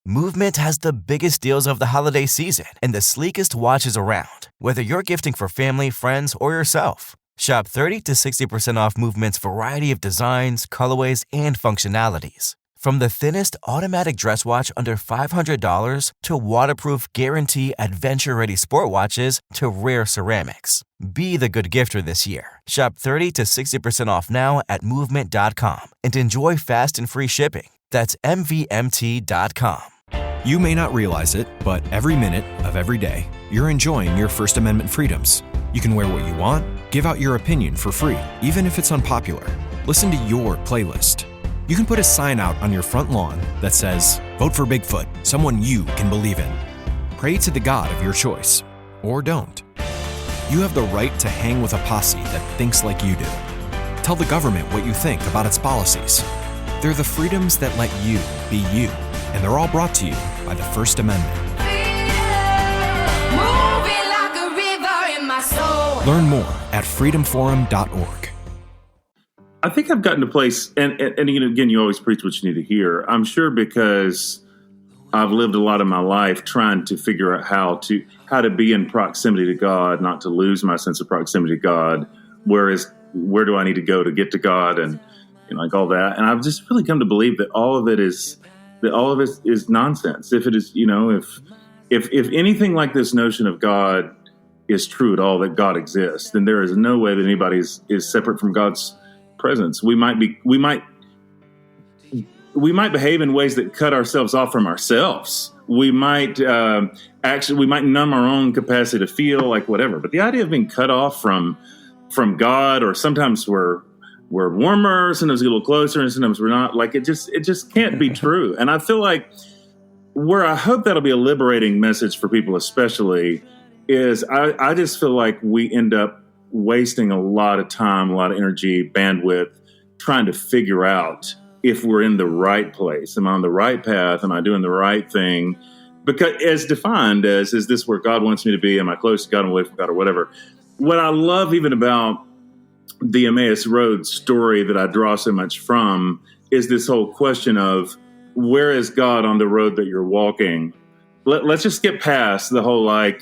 Movement has the biggest deals of the holiday season and the sleekest watches around. Whether you're gifting for family, friends, or yourself, shop 30 to 60% off Movement's variety of designs, colorways, and functionalities. From the thinnest automatic dress watch under $500 to waterproof guarantee adventure-ready sport watches to rare ceramics. Be the good gifter this year. Shop 30 to 60% off now at movement.com and enjoy fast and free shipping. That's MVMT.com. You may not realize it, but every minute of every day, you're enjoying your First Amendment freedoms. You can wear what you want, give out your opinion for free, even if it's unpopular. Listen to your playlist. You can put a sign out on your front lawn that says, "Vote for Bigfoot, someone you can believe in." Pray to the God of your choice, or don't. You have the right to hang with a posse that thinks like you do. Tell the government what you think about its policies. They're the freedoms that let you be you, and they're all brought to you by the First Amendment. Learn more at freedomforum.org. I think I've gotten to a place, and again, you always preach what you need to hear. I'm sure because I've lived a lot of my life trying to figure out how to be in proximity to God, not to lose my sense of proximity to God. Where do I need to go to get to God, and like all that. And I've just really come to believe that all of it is nonsense. If it is, if anything like this notion of God is true at all, that God exists, then there is no way that anybody is separate from God's presence. We might behave in ways that cut ourselves off from ourselves. We might numb our own capacity to feel, like whatever. But the idea of being cut off from God, or sometimes we're warmer, sometimes a little closer, and sometimes we're not. Like it just can't be true. And I feel like where I hope that'll be a liberating message for people, especially, is I just feel like we end up wasting a lot of time, a lot of energy, bandwidth, trying to figure out if we're in the right place. Am I on the right path? Am I doing the right thing? Because as defined as, is this where God wants me to be? Am I close to God and away from God, or whatever? What I love even about the Emmaus Road story that I draw so much from is this whole question of, where is God on the road that you're walking? Let's just get past the whole God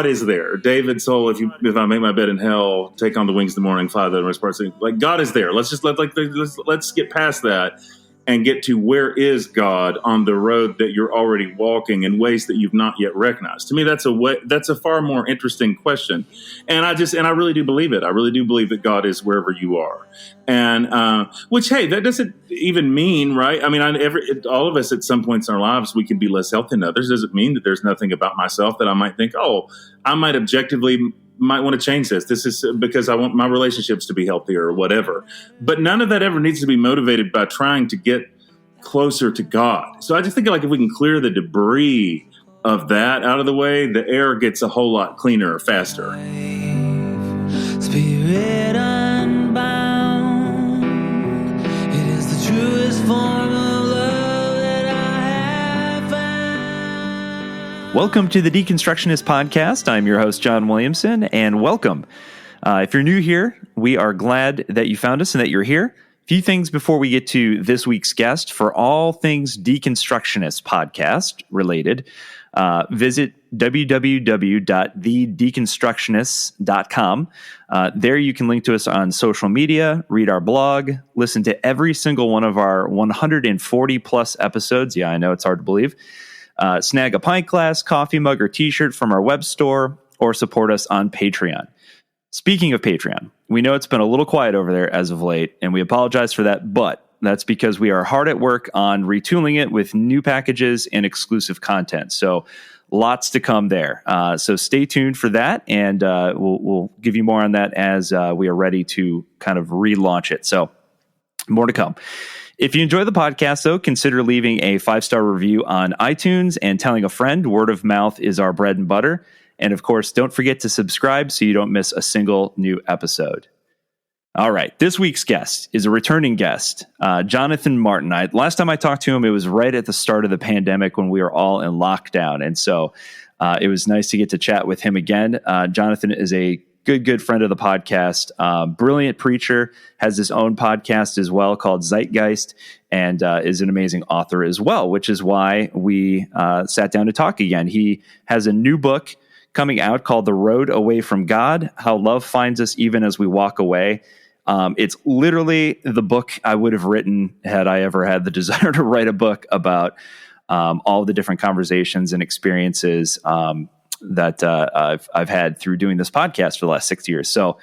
is there. David's whole, if I make my bed in hell, take on the wings of the morning, fly the most parts. Like God is there. Let's get past that and get to, where is God on the road that you're already walking in ways that you've not yet recognized. To me, that's a far more interesting question. And I really do believe it. I really do believe that God is wherever you are. And, which, hey, that doesn't even mean, right? I mean, all of us at some points in our lives, we can be less healthy than others. Does it mean that there's nothing about myself that I might think, I might objectively might want to change this. This is because I want my relationships to be healthier or whatever. But none of that ever needs to be motivated by trying to get closer to God. So I just think, like, if we can clear the debris of that out of the way, the air gets a whole lot cleaner faster. Spirit unbound, it is the truest form of love that I have found. Welcome to the Deconstructionist Podcast. I'm your host, John Williamson, and welcome. If you're new here, we are glad that you found us and that you're here. A few things before we get to this week's guest. For all things Deconstructionist Podcast related, visit www.thedeconstructionists.com. There you can link to us on social media, read our blog, listen to every single one of our 140 plus episodes. Yeah, I know it's hard to believe. Snag a pint glass, coffee mug, or t-shirt from our web store, or support us on Patreon. Speaking of Patreon, we know it's been a little quiet over there as of late, and we apologize for that, but that's because we are hard at work on retooling it with new packages and exclusive content. So lots to come there. So stay tuned for that, and we'll give you more on that as we are ready to kind of relaunch it. So more to come. If you enjoy the podcast, though, consider leaving a 5-star review on iTunes and telling a friend. Word of mouth is our bread and butter. And of course, don't forget to subscribe so you don't miss a single new episode. All right, this week's guest is a returning guest, Jonathan Martin. Last time I talked to him, it was right at the start of the pandemic when we were all in lockdown. And so it was nice to get to chat with him again. Jonathan is a good friend of the podcast, brilliant preacher, has his own podcast as well called Zeitgeist, and is an amazing author as well, which is why we sat down to talk again. He has a new book coming out called The Road Away from God, How Love Finds Us Even as We Walk Away. It's literally the book I would have written had I ever had the desire to write a book about all the different conversations and experiences that I've had through doing this podcast for the last 6 years. So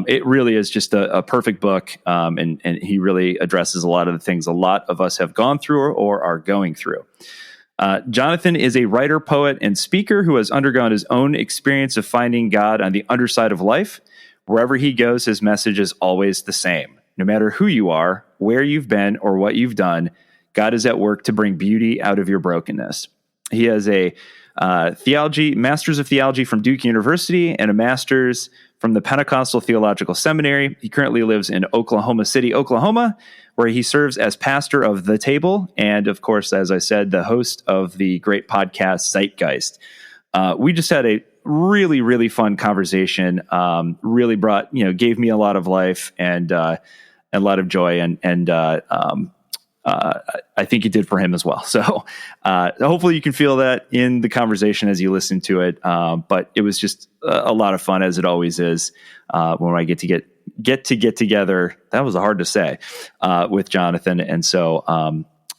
it really is just a perfect book, and he really addresses a lot of the things a lot of us have gone through or are going through. Jonathan is a writer, poet, and speaker who has undergone his own experience of finding God on the underside of life. Wherever he goes, his message is always the same. No matter who you are, where you've been, or what you've done, God is at work to bring beauty out of your brokenness. He has a master's of theology from Duke University and a master's from the Pentecostal Theological Seminary. He currently lives in Oklahoma City, Oklahoma, where he serves as pastor of The Table and, of course, as I said, the host of the great podcast Zeitgeist. We just had a really, really fun conversation. Really gave me a lot of life and a lot of joy, and I think it did for him as well. So hopefully you can feel that in the conversation as you listen to it. But it was just a lot of fun, as it always is, when I get together. That was hard to say, with Jonathan. And so,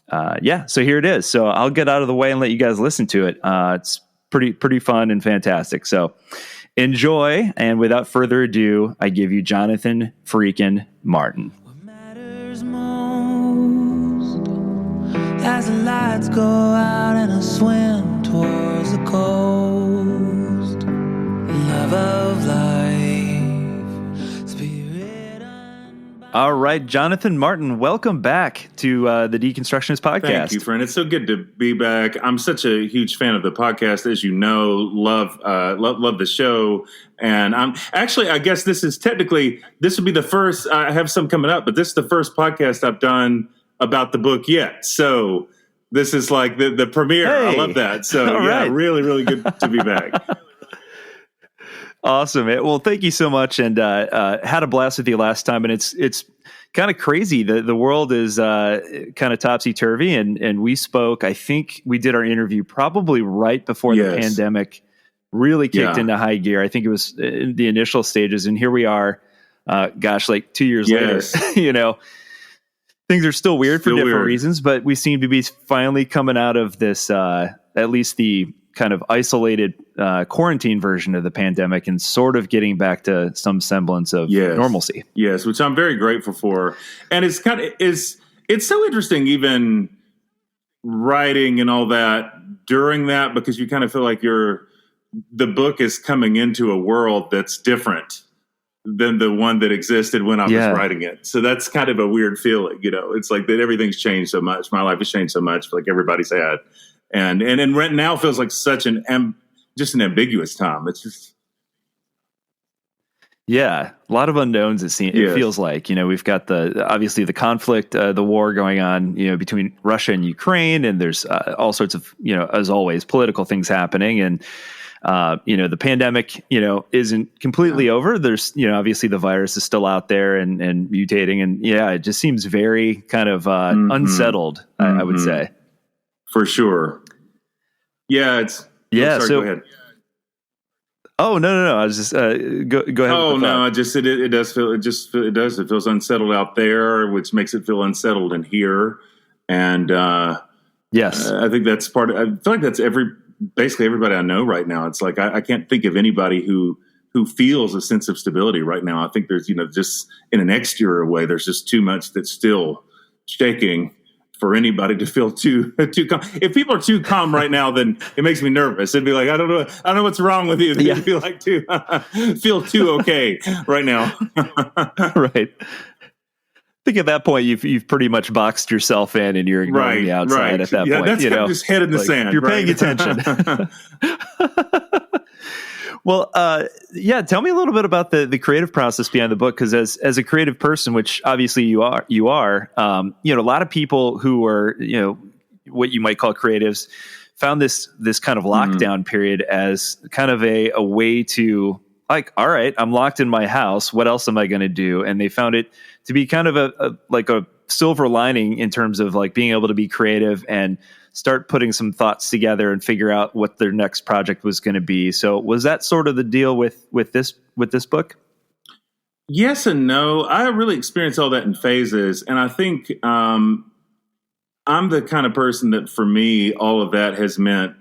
so here it is. So I'll get out of the way and let you guys listen to it. It's pretty fun and fantastic. So enjoy. And without further ado, I give you Jonathan freaking Martin. As the lights go out and I swim towards the coast, love of life, spirit unbound. All right, Jonathan Martin, welcome back to the Deconstructionist Podcast. Thank you, friend. It's so good to be back. I'm such a huge fan of the podcast, as you know. Love the show. And I'm actually, I guess this would be the first. I have some coming up, but this is the first podcast I've done about the book yet. So this is like the premiere. Hey. I love that. So right. Really, really good to be back. Awesome. Well, thank you so much. And had a blast with you last time. And it's kind of crazy. The world is kind of topsy-turvy. And we spoke, I think we did our interview probably right before the pandemic really kicked into high gear. I think it was in the initial stages. And here we are, like 2 years later, things are still weird for different reasons, but we seem to be finally coming out of this, at least the kind of isolated quarantine version of the pandemic, and sort of getting back to some semblance of normalcy. Yes, which I'm very grateful for. And it's so interesting, even writing and all that during that, because you kind of feel like the book is coming into a world that's different than the one that existed when I was writing it. So that's kind of a weird feeling, it's like that everything's changed so much. My life has changed so much, like everybody's had. And right now feels like such an ambiguous time. It's just. Yeah. A lot of unknowns. It feels like, we've got obviously the conflict, the war going on, between Russia and Ukraine. And there's all sorts of, as always, political things happening. And, the pandemic, isn't completely over. There's, obviously the virus is still out there and mutating. And it just seems very kind of unsettled, I would say. For sure. Yeah. Sorry, go ahead. Oh, no. I was just, go ahead. Oh, no, it feels unsettled out there, which makes it feel unsettled in here. And, yes, I think that's I feel like that's basically everybody I know right now. It's like, I can't think of anybody who feels a sense of stability right now. I think there's, just in an exterior way, there's just too much that's still shaking for anybody to feel too calm. If people are too calm right now, then it makes me nervous. It'd be like, I don't know what's wrong with you. You feel like feel too okay right now. Right. I think at that point you've pretty much boxed yourself in, and you're ignoring the outside at that point. That's kind of just head in the sand. You're paying attention. Well, tell me a little bit about the creative process behind the book, because as a creative person, which obviously you are, a lot of people who are, what you might call creatives, found this kind of lockdown period as kind of a way to like, all right, I'm locked in my house. What else am I going to do? And they found it to be kind of a silver lining in terms of like being able to be creative and start putting some thoughts together and figure out what their next project was going to be. So was that sort of the deal with this book? Yes and no. I really experienced all that in phases. And I think I'm the kind of person that, for me, all of that has meant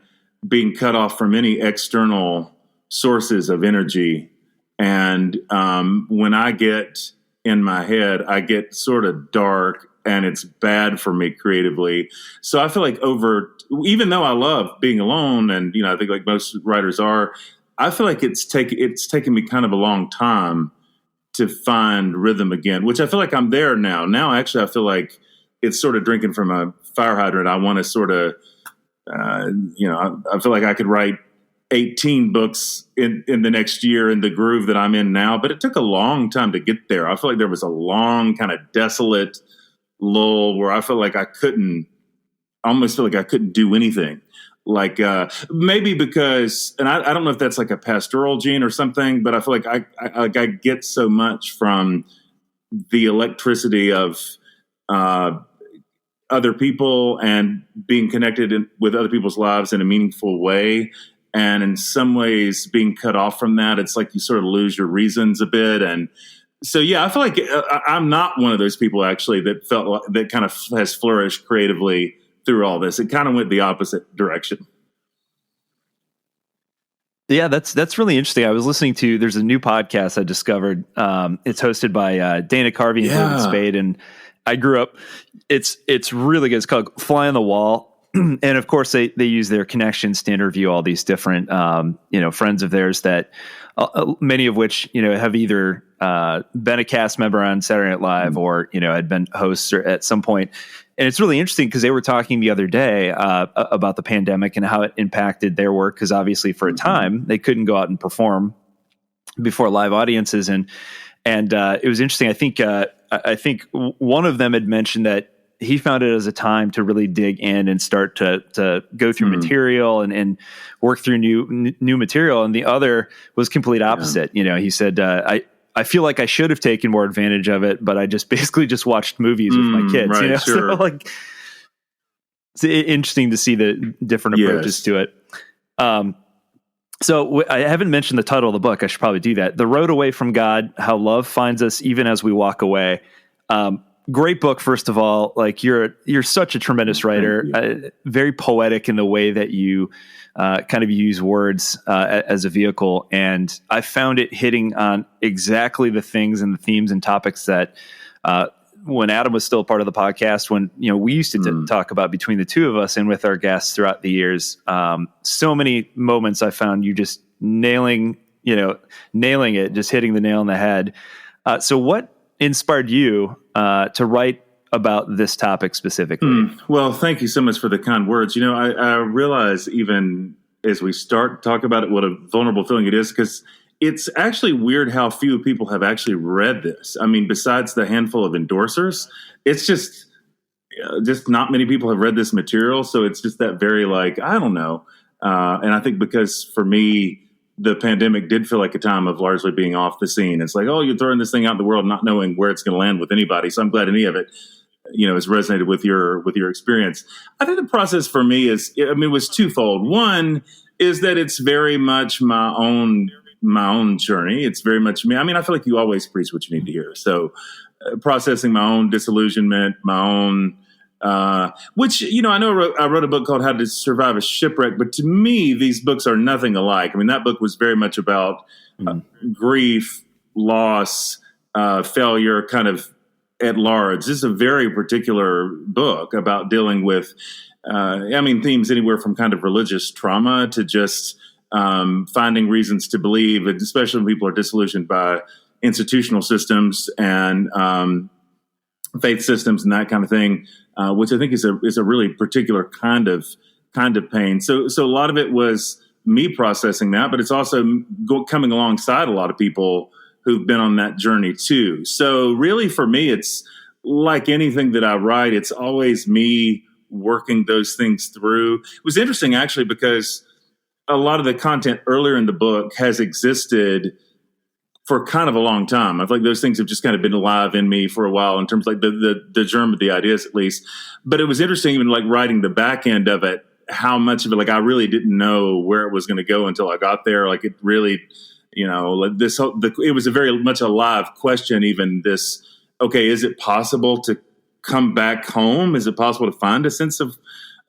being cut off from any external sources of energy. And when I get in my head, I get sort of dark, and it's bad for me creatively. So I feel like even though I love being alone, and I think like most writers are, I feel like it's taken me kind of a long time to find rhythm again, which I feel like I'm there now. Now, actually, I feel like it's sort of drinking from a fire hydrant. I want to sort of, I feel like I could write 18 books in the next year in the groove that I'm in now, but it took a long time to get there. I feel like there was a long kind of desolate lull where I felt like I almost feel like I couldn't do anything. Like maybe because, and I don't know if that's like a pastoral gene or something, but I feel like I get so much from the electricity of other people and being connected with other people's lives in a meaningful way. And in some ways being cut off from that, it's like you sort of lose your reasons a bit. And so, yeah, I feel like I'm not one of those people actually that kind of has flourished creatively through all this. It kind of went the opposite direction. Yeah, that's really interesting. I was listening to, there's a new podcast I discovered. It's hosted by Dana Carvey and David Spade. And I grew up, it's really good. It's called Fly on the Wall. And of course they use their connections to interview all these different, friends of theirs that many of which, have either been a cast member on Saturday Night Live or, had been hosts at some point. And it's really interesting because they were talking the other day about the pandemic and how it impacted their work. Because obviously for a time they couldn't go out and perform before live audiences. And it was interesting. I think one of them had mentioned that he found it as a time to really dig in and start to go through material and work through new material. And the other was complete opposite. He said, I feel like I should have taken more advantage of it, but I just basically watched movies with my kids. Right, sure. So like, it's interesting to see the different approaches to it. So I haven't mentioned the title of the book. I should probably do that. The Road Away from God: How Love Finds Us Even as We Walk Away. Great book, first of all. Like you're such a tremendous writer, very poetic in the way that you kind of use words as a vehicle. And I found it hitting on exactly the things and the themes and topics that when Adam was still part of the podcast, when we used to talk about between the two of us and with our guests throughout the years. So many moments I found you just nailing it, just hitting the nail on the head. So what inspired you to write about this topic specifically? Well, thank you so much for the kind words. I realize even as we start to talk about it, what a vulnerable feeling it is, because it's actually weird how few people have actually read this. I mean, besides the handful of endorsers, it's just not many people have read this material. So it's just that very I don't know. And I think because for me, the pandemic did feel like a time of largely being off the scene. It's like, you're throwing this thing out in the world, not knowing where it's going to land with anybody. So I'm glad any of it, has resonated with your experience. I think the process for me was twofold. One is that it's very much my own journey. It's very much me. I mean, I feel like you always preach what you need to hear. So processing my own disillusionment, my own, which, I know I wrote a book called How to Survive a Shipwreck, but to me, these books are nothing alike. I mean, that book was very much about grief, loss, failure, kind of at large. This is a very particular book about dealing with, themes anywhere from kind of religious trauma to just finding reasons to believe, especially when people are disillusioned by institutional systems and faith systems and that kind of thing, which I think is a really particular kind of pain. So a lot of it was me processing that, but it's also coming alongside a lot of people who've been on that journey too. So really for me, it's like anything that I write, it's always me working those things through. It was interesting actually, because a lot of the content earlier in the book has existed for kind of a long time. I feel like those things have just kind of been alive in me for a while in terms of like the germ of the ideas, at least. But it was interesting, even like writing the back end of it, how much of it, like I really didn't know where it was going to go until I got there. Like it really, like it was a very much a live question. Even this, okay, is it possible to come back home? Is it possible to find a sense of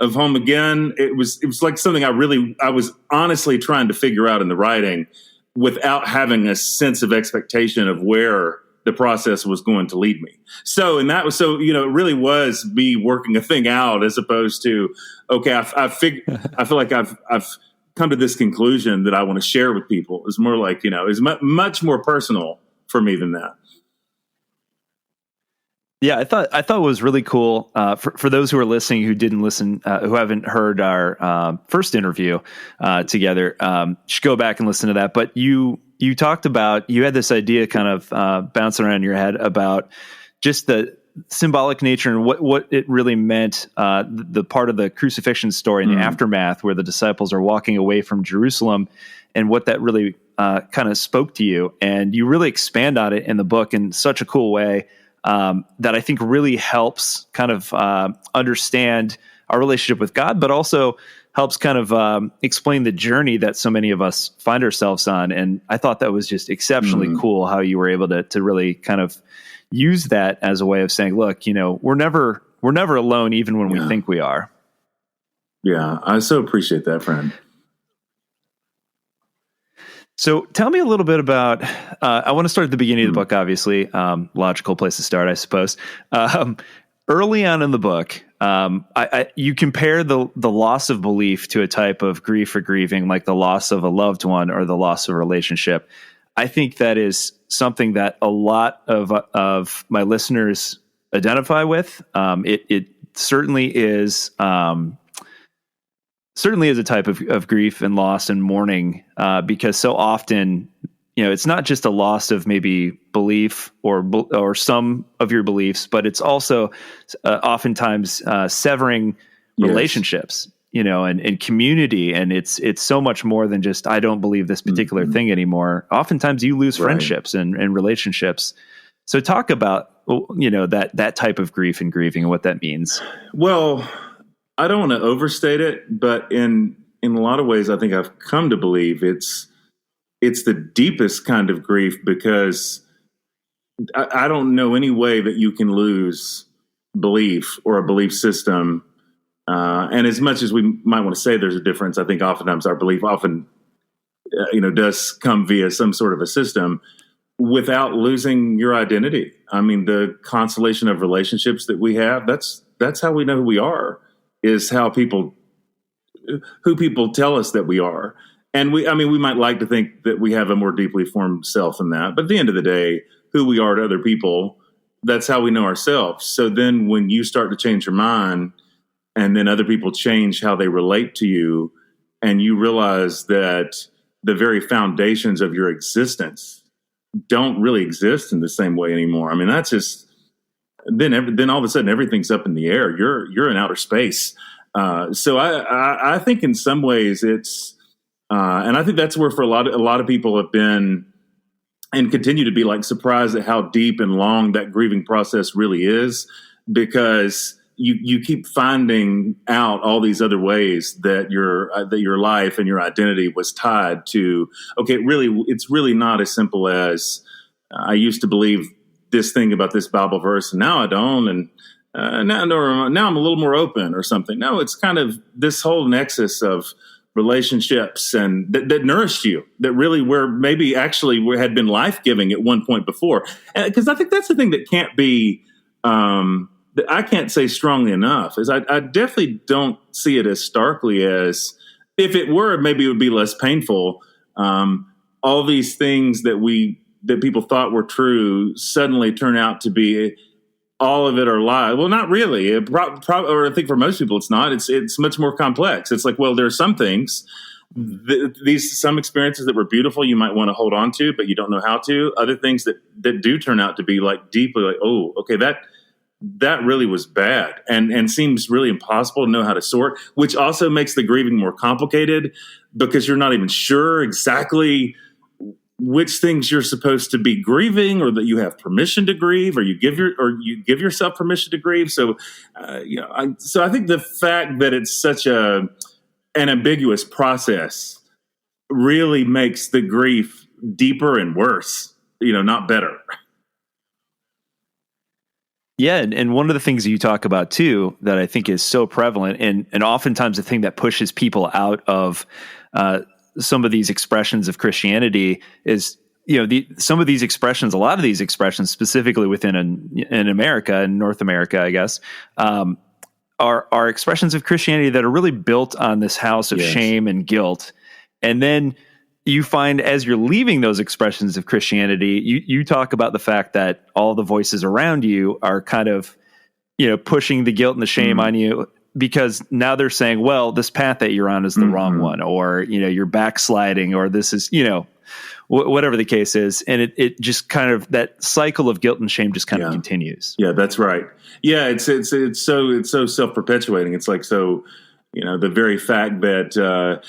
home again? It was like something I was honestly trying to figure out in the writing, without having a sense of expectation of where the process was going to lead me. So, and that was, it really was me working a thing out, as opposed to, okay, I feel like I've come to this conclusion that I want to share with people. It's more like, it's much more personal for me than that. Yeah, I thought it was really cool. For those who are listening who didn't listen, who haven't heard our first interview together, should go back and listen to that. But you talked about, you had this idea kind of bouncing around in your head about just the symbolic nature and what it really meant. The part of the crucifixion story and the aftermath, where the disciples are walking away from Jerusalem, and what that really kind of spoke to you. And you really expand on it in the book in such a cool way. That I think really helps kind of understand our relationship with God, but also helps kind of explain the journey that so many of us find ourselves on. And I thought that was just exceptionally cool how you were able to really kind of use that as a way of saying, look, we're never alone, even when we think we are. Yeah, I so appreciate that, friend. So tell me a little bit about, I want to start at the beginning of the book, obviously, logical place to start, I suppose. Early on in the book, you compare the loss of belief to a type of grief or grieving, like the loss of a loved one or the loss of a relationship. I think that is something that a lot of my listeners identify with. It certainly is... certainly is a type of grief and loss and mourning, because so often, it's not just a loss of maybe belief or some of your beliefs, but it's also oftentimes severing relationships, and community. And it's so much more than just, I don't believe this particular thing anymore. Oftentimes you lose friendships and relationships. So talk about, that type of grief and grieving and what that means. Well, I don't want to overstate it, but in a lot of ways, I think I've come to believe it's the deepest kind of grief, because I don't know any way that you can lose belief or a belief system. And as much as we might want to say there's a difference, I think oftentimes our belief does come via some sort of a system, without losing your identity. I mean, the constellation of relationships that we have, that's how we know who we are. Is who people tell us that we are. And we might like to think that we have a more deeply formed self than that. But at the end of the day, who we are to other people, that's how we know ourselves. So then when you start to change your mind, and then other people change how they relate to you, and you realize that the very foundations of your existence don't really exist in the same way anymore. I mean, that's just... Then all of a sudden everything's up in the air. You're in outer space. So I think in some ways it's, and I think that's where for a lot of people have been and continue to be like surprised at how deep and long that grieving process really is, because you keep finding out all these other ways that your life and your identity was tied to. Okay, it's really not as simple as I used to believe this thing about this Bible verse, and now I don't, and now I'm a little more open or something. No, it's kind of this whole nexus of relationships and that nourished you, that really were maybe actually had been life-giving at one point before. Because I think that's the thing that can't be, that I can't say strongly enough, is I definitely don't see it as starkly as, if it were, maybe it would be less painful. All these things that people thought were true suddenly turn out to be, all of it are lies. Well, not really. Or I think for most people, it's not. It's much more complex. It's like, well, there are some things, some experiences that were beautiful you might want to hold on to, but you don't know how to. Other things that do turn out to be like deeply like, oh, okay, that really was bad and seems really impossible to know how to sort, which also makes the grieving more complicated, because you're not even sure exactly which things you're supposed to be grieving, or that you have permission to grieve, or you give yourself permission to grieve. So, I think the fact that it's such an ambiguous process really makes the grief deeper and worse, not better. Yeah, and one of the things that you talk about too that I think is so prevalent, and oftentimes the thing that pushes people out of some of these expressions of Christianity is, some of these expressions, a lot of these expressions, specifically within in America and North America, I guess, are expressions of Christianity that are really built on this house of shame and guilt, and then you find as you're leaving those expressions of Christianity, you talk about the fact that all the voices around you are kind of, pushing the guilt and the shame on you, because now they're saying, well, this path that you're on is the wrong one, or, you're backsliding, or this is, whatever the case is. And it just kind of, that cycle of guilt and shame just kind of continues. Yeah, that's right. Yeah. It's so self-perpetuating. It's like, so, the very fact that,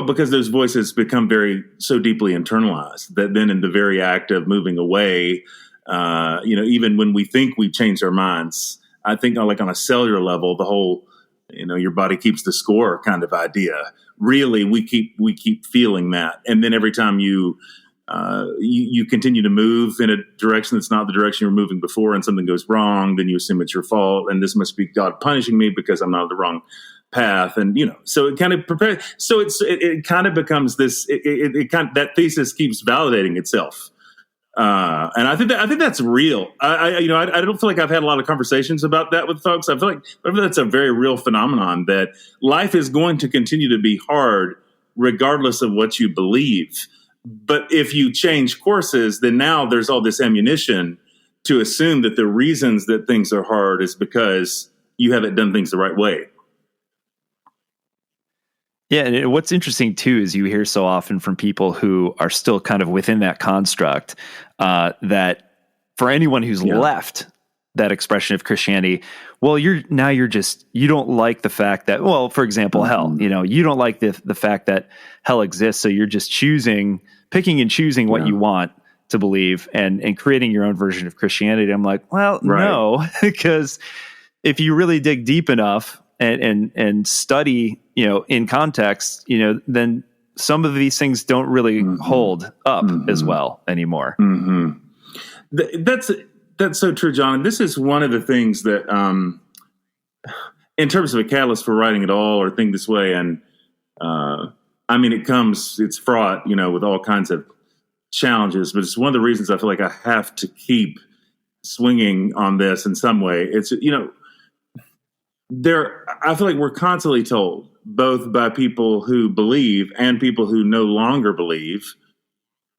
because those voices become so deeply internalized that then in the very act of moving away, even when we think we've changed our minds, I think like on a cellular level, the whole, your body keeps the score kind of idea. Really, we keep feeling that. And then every time you continue to move in a direction that's not the direction you were moving before, and something goes wrong, then you assume it's your fault. And this must be God punishing me because I'm not on the wrong path. And, so it kind of prepares. So it kind of becomes this, that thesis keeps validating itself. And I think that's real. I don't feel like I've had a lot of conversations about that with folks. I feel like that's a very real phenomenon, that life is going to continue to be hard regardless of what you believe. But if you change courses, then now there's all this ammunition to assume that the reasons that things are hard is because you haven't done things the right way. Yeah, and what's interesting too is you hear so often from people who are still kind of within that construct, that for anyone who's left that expression of Christianity, well, you don't like the fact that, well, for example, hell, you don't like the fact that hell exists, so you're just picking and choosing what you want to believe and creating your own version of Christianity. I'm like, well, no, because if you really dig deep enough and study, in context, then some of these things don't really hold up as well anymore. That's so true, John. And this is one of the things that, in terms of a catalyst for writing it all or think this way, and it's fraught, with all kinds of challenges, but it's one of the reasons I feel like I have to keep swinging on this in some way. It's, I feel like we're constantly told, both by people who believe and people who no longer believe,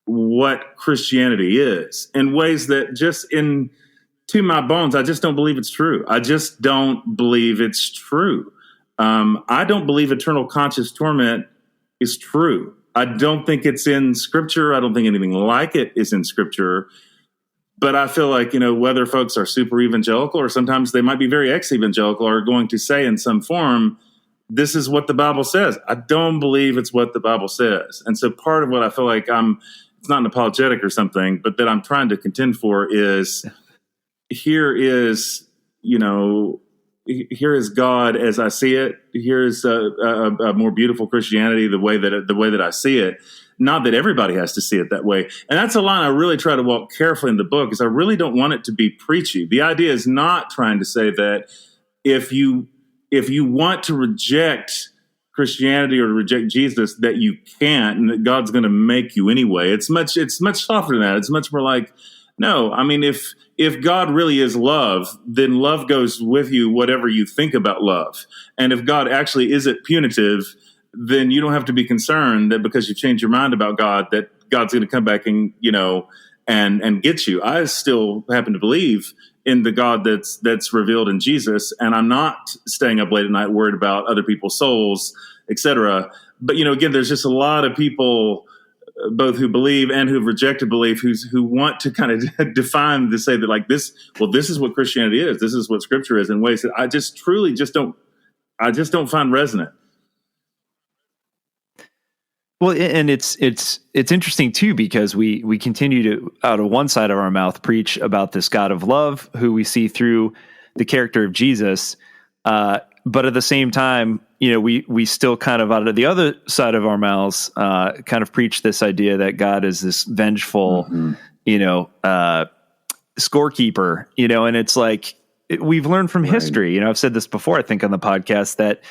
what Christianity is in ways that just to my bones, I just don't believe it's true. I just don't believe it's true. I don't believe eternal conscious torment is true. I don't think it's in Scripture. I don't think anything like it is in Scripture. But I feel like, whether folks are super evangelical or sometimes they might be very ex-evangelical, are going to say in some form, this is what the Bible says. I don't believe it's what the Bible says. And so part of what I feel like it's not an apologetic or something, but that I'm trying to contend for is, here is God as I see it. Here's a more beautiful Christianity, the way that I see it. Not that everybody has to see it that way. And that's a line I really try to walk carefully in the book, is I really don't want it to be preachy. The idea is not trying to say that if you want to reject Christianity or to reject Jesus, that you can't, and that God's going to make you anyway. It's much softer than that. It's much more like, no, if God really is love, then love goes with you, whatever you think about love. And if God actually isn't punitive, then you don't have to be concerned that because you've changed your mind about God, that God's going to come back and get you. I still happen to believe in the God that's revealed in Jesus, and I'm not staying up late at night worried about other people's souls, etc. But again, there's just a lot of people, both who believe and who've rejected belief, who want to kind of define to say that like this is what Christianity is, this is what Scripture is, in ways that I just truly don't find resonant. Well, and it's interesting too, because we continue to, out of one side of our mouth, preach about this God of love who we see through the character of Jesus, but at the same time, we still kind of, out of the other side of our mouths, kind of preach this idea that God is this vengeful, scorekeeper, and it's like, we've learned from history. I've said this before, I think, on the podcast, that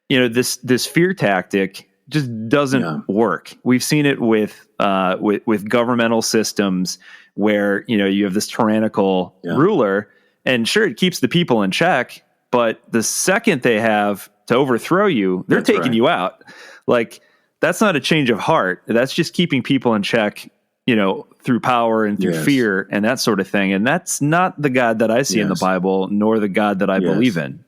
this fear tactic just doesn't work. We've seen it with governmental systems where you have this tyrannical ruler, and sure, it keeps the people in check, but the second they have to overthrow you, they're taking you out. Like, that's not a change of heart. That's just keeping people in check, through power and through fear and that sort of thing. And that's not the God that I see in the Bible, nor the God that I believe in.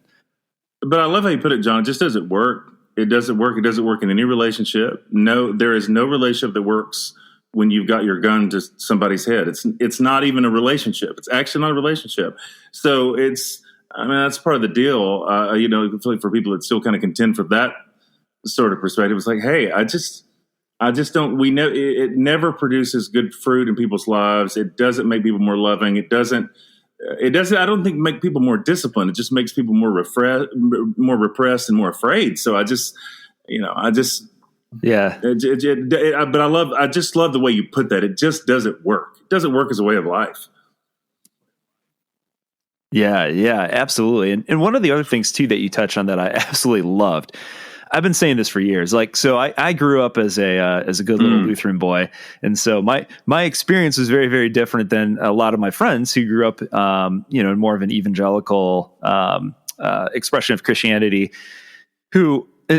But I love how you put it, John. It just doesn't work. It doesn't work. It doesn't work in any relationship. No, there is no relationship that works when you've got your gun to somebody's head. It's not even a relationship. It's actually not a relationship. So that's part of the deal. For people that still kind of contend for that sort of perspective, it's like, hey, I just don't. We know it never produces good fruit in people's lives. It doesn't make people more loving. It doesn't. I don't think make people more disciplined. It just makes people more repressed and more afraid. So I just love the way you put that. It just doesn't work. It doesn't work as a way of life. Yeah, absolutely. And one of the other things too that you touched on that I absolutely loved, I've been saying this for years. Like, so I grew up as a good little Lutheran boy. And so my experience was very, very different than a lot of my friends who grew up, in more of an evangelical, expression of Christianity,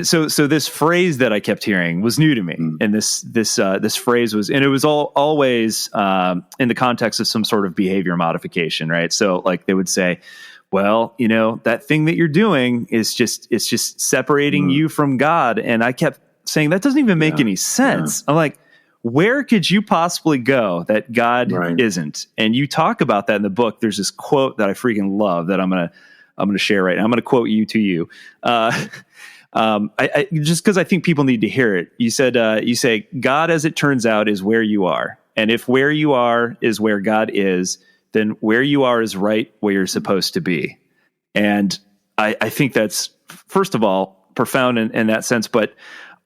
so this phrase that I kept hearing was new to me. And this phrase was, and it was always, in the context of some sort of behavior modification, right? So like they would say, well, that thing that you're doing it's just separating you from God. And I kept saying, that doesn't even make any sense. I'm like, where could you possibly go that God isn't? And you talk about that in the book. There's this quote that I freaking love that I'm going to share right now. I'm going to quote you to you. I just because I think people need to hear it. You say, God, as it turns out, is where you are. And if where you are is where God is, then where you are is right where you're supposed to be. And I think that's, first of all, profound in that sense, but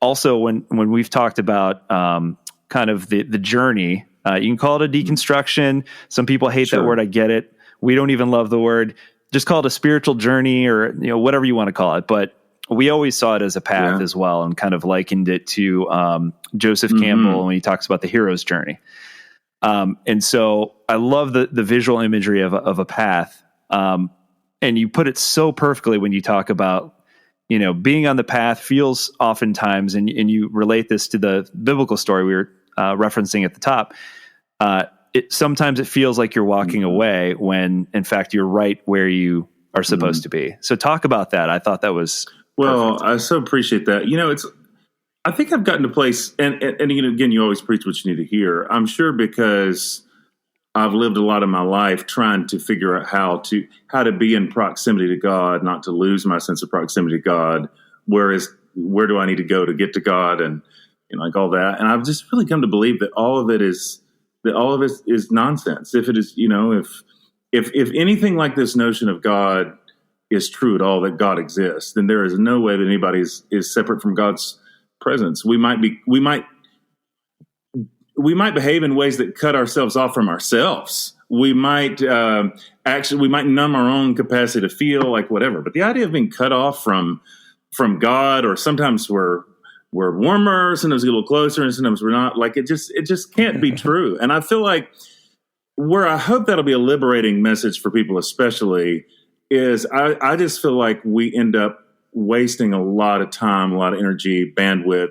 also when we've talked about kind of the journey, you can call it a deconstruction. Some people hate that word. I get it. We don't even love the word. Just call it a spiritual journey, or whatever you want to call it. But we always saw it as a path as well, and kind of likened it to Joseph Campbell when he talks about the hero's journey. And so I love the visual imagery of a path. And you put it so perfectly when you talk about, being on the path feels oftentimes, and you relate this to the biblical story we were referencing at the top. Sometimes it feels like you're walking away when in fact you're right where you are supposed to be. So talk about that. I thought that was perfect. I so appreciate that. I think I've gotten to a place, and again, you always preach what you need to hear. I'm sure because I've lived a lot of my life trying to figure out how to be in proximity to God, not to lose my sense of proximity to God. Where do I need to go to get to God, and like all that. And I've just really come to believe that all of it is nonsense. If it is, if anything like this notion of God is true at all, that God exists, then there is no way that anybody is separate from God's presence. We might behave in ways that cut ourselves off from ourselves. We might numb our own capacity to feel, like whatever. But the idea of being cut off from God, or sometimes we're warmer, sometimes we get a little closer, and sometimes we're not. Like it just can't be true. And I feel like where I hope that'll be a liberating message for people, especially, is I just feel like we end up wasting a lot of time, a lot of energy, bandwidth,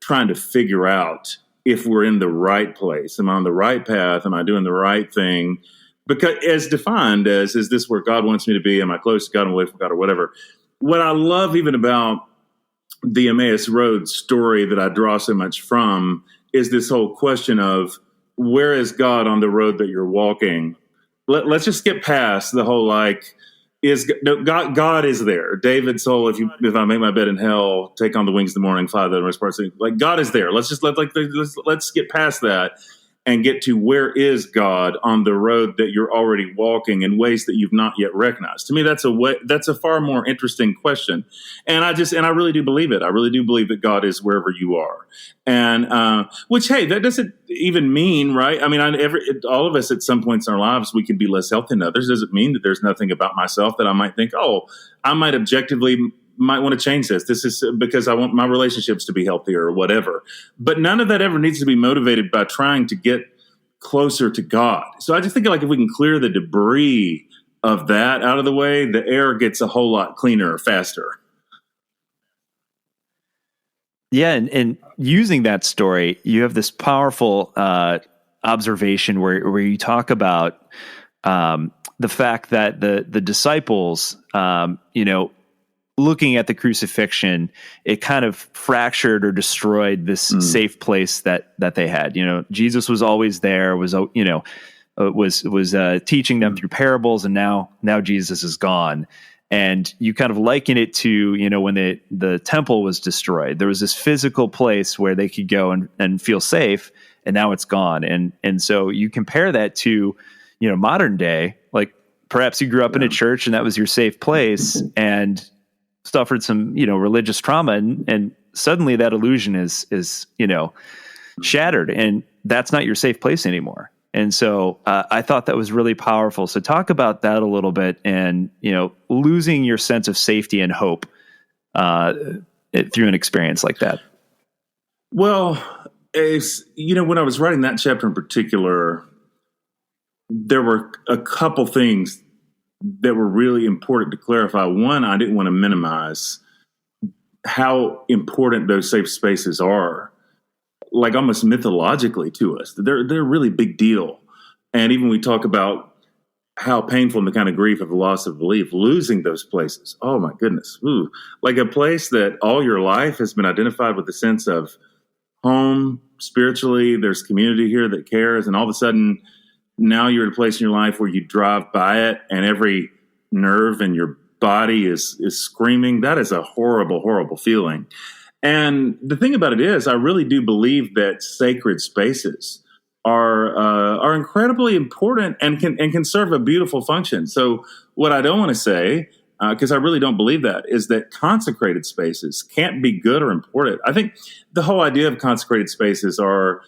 trying to figure out if we're in the right place. Am I on the right path? Am I doing the right thing? Because as defined as, is this where God wants me to be? Am I close to God and away from God, or whatever? What I love even about the Emmaus Road story that I draw so much from is this whole question of, where is God on the road that you're walking? Let's just get past the whole, like, God is there. David's whole, if I make my bed in hell, take on the wings of the morning, fly the rest parts. Like God is there. Let's get past that and get to where is God on the road that you're already walking in ways that you've not yet recognized. To me, that's a far more interesting question. And I really do believe it. I really do believe that God is wherever you are. And, which, hey, that doesn't even mean, right? I mean, all of us at some points in our lives, we can be less healthy than others. Doesn't mean that there's nothing about myself that I might think, I might objectively might want to change this. This is because I want my relationships to be healthier or whatever. But none of that ever needs to be motivated by trying to get closer to God. So I just think like if we can clear the debris of that out of the way, the air gets a whole lot cleaner faster. Yeah, and using that story, you have this powerful observation where you talk about the fact that the disciples, looking at the crucifixion, it kind of fractured or destroyed this safe place that they had. Jesus was always there, was teaching them through parables, and now Jesus is gone. And you kind of liken it to, when the temple was destroyed, there was this physical place where they could go and feel safe, and now it's gone. And so you compare that to, modern day, like perhaps you grew up in a church and that was your safe place, and suffered some, religious trauma, and suddenly that illusion is shattered, and that's not your safe place anymore. And so I thought that was really powerful. So talk about that a little bit, and, losing your sense of safety and hope through an experience like that. Well, when I was writing that chapter in particular, there were a couple things that were really important to clarify. One, I didn't want to minimize how important those safe spaces are, like almost mythologically to us. They're a really big deal. And even we talk about how painful and the kind of grief of the loss of belief, losing those places. Oh my goodness. Ooh. Like a place that all your life has been identified with the sense of home spiritually. There's community here that cares. And all of a sudden, now you're at a place in your life where you drive by it and every nerve in your body is screaming. That is a horrible, horrible feeling. And the thing about it is, I really do believe that sacred spaces are incredibly important and can serve a beautiful function. So what I don't want to say, because I really don't believe that, is that consecrated spaces can't be good or important. I think the whole idea of consecrated spaces are,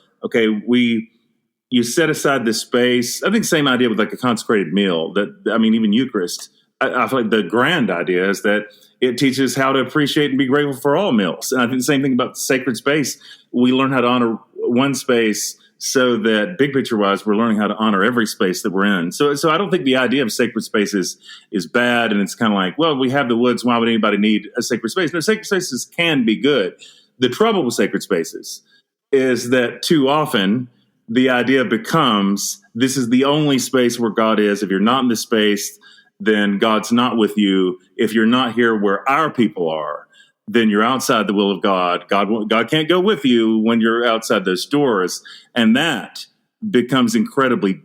you set aside this space. I think same idea with like a consecrated meal. Even Eucharist. I feel like the grand idea is that it teaches how to appreciate and be grateful for all meals. And I think the same thing about the sacred space. We learn how to honor one space so that big picture wise, we're learning how to honor every space that we're in. So I don't think the idea of sacred spaces is bad. And it's kind of like, well, we have the woods. Why would anybody need a sacred space? No, sacred spaces can be good. The trouble with sacred spaces is that too often the idea becomes, this is the only space where God is. If you're not in this space, then God's not with you. If you're not here where our people are, then you're outside the will of God. God can't go with you when you're outside those doors. And that becomes incredibly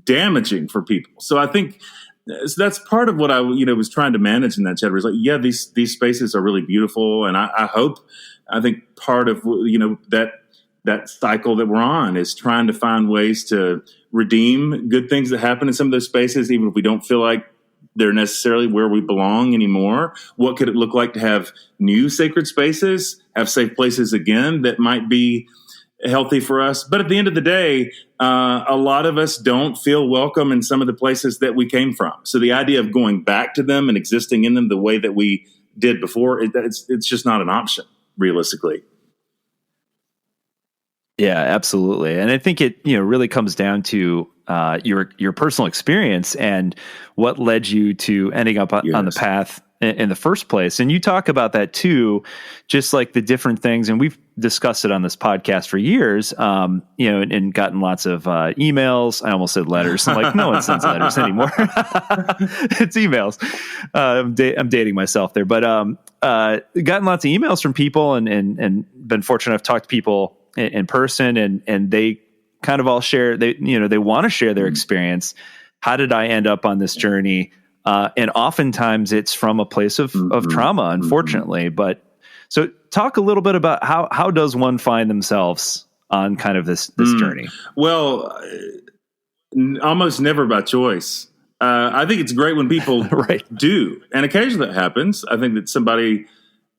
damaging for people. So I think that's part of what I was trying to manage in that chapter. Is like, these spaces are really beautiful. And I think part of, that cycle that we're on is trying to find ways to redeem good things that happen in some of those spaces, even if we don't feel like they're necessarily where we belong anymore. What could it look like to have new sacred spaces, have safe places again that might be healthy for us? But at the end of the day, a lot of us don't feel welcome in some of the places that we came from. So the idea of going back to them and existing in them the way that we did before, it's just not an option, realistically. Yeah, absolutely. And I think it, really comes down to your personal experience and what led you to ending up on the path in the first place. And you talk about that too, just like the different things. And we've discussed it on this podcast for years, and gotten lots of emails. I almost said letters. I'm like, no one sends letters anymore. It's emails. I'm dating myself there, but gotten lots of emails from people and been fortunate enough to talk to people in person, and they kind of all share, they want to share their experience. How did I end up on this journey? And oftentimes it's from a place of trauma, unfortunately. But so talk a little bit about how does one find themselves on kind of this journey? Well, almost never by choice. I think it's great when people do. And occasionally that happens. I think that somebody,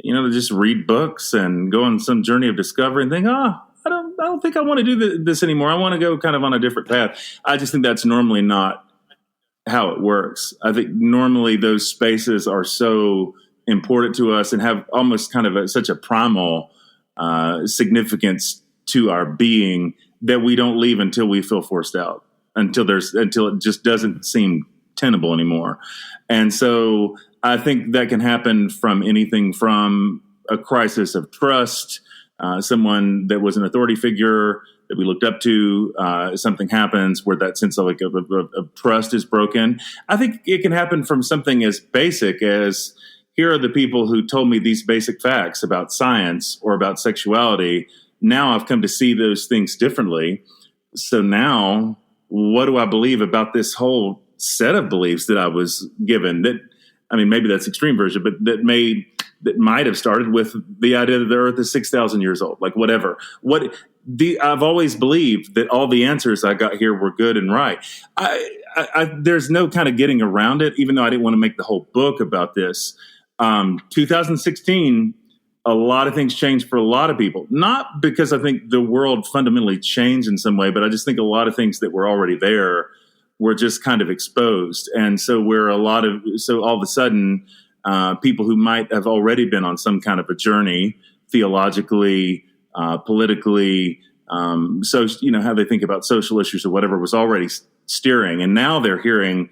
they just read books and go on some journey of discovery and think, I don't think I want to do this anymore. I want to go kind of on a different path. I just think that's normally not how it works. I think normally those spaces are so important to us and have almost kind of such a primal significance to our being that we don't leave until we feel forced out, until it just doesn't seem tenable anymore. And so I think that can happen from anything from a crisis of trust, someone that was an authority figure that we looked up to, something happens where that sense of trust is broken. I think it can happen from something as basic as, here are the people who told me these basic facts about science or about sexuality. Now I've come to see those things differently. So now what do I believe about this whole set of beliefs that I was given? Maybe that's extreme version, but that might have started with the idea that the earth is 6,000 years old, like whatever. I've always believed that all the answers I got here were good and right. There's no kind of getting around it, even though I didn't want to make the whole book about this. 2016, a lot of things changed for a lot of people, not because I think the world fundamentally changed in some way, but I just think a lot of things that were already there were just kind of exposed. And so all of a sudden, people who might have already been on some kind of a journey theologically, politically, how they think about social issues or whatever was already steering. And now they're hearing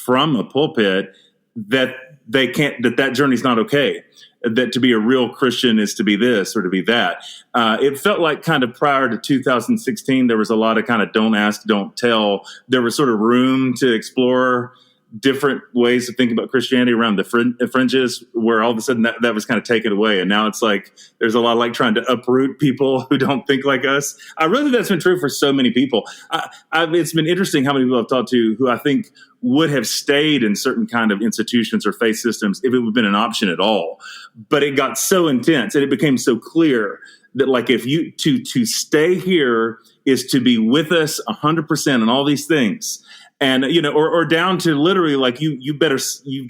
from a pulpit that that journey's not okay, that to be a real Christian is to be this or to be that. It felt like kind of prior to 2016, there was a lot of kind of don't ask, don't tell. There was sort of room to explore different ways to think about Christianity around the fringes, where all of a sudden that was kind of taken away. And now it's like there's a lot of trying to uproot people who don't think like us. I really think that's been true for so many people. It's been interesting how many people I've talked to who I think would have stayed in certain kind of institutions or faith systems if it would have been an option at all. But it got so intense and it became so clear that if you to stay here is to be with us 100% on all these things. And, or down to literally you've got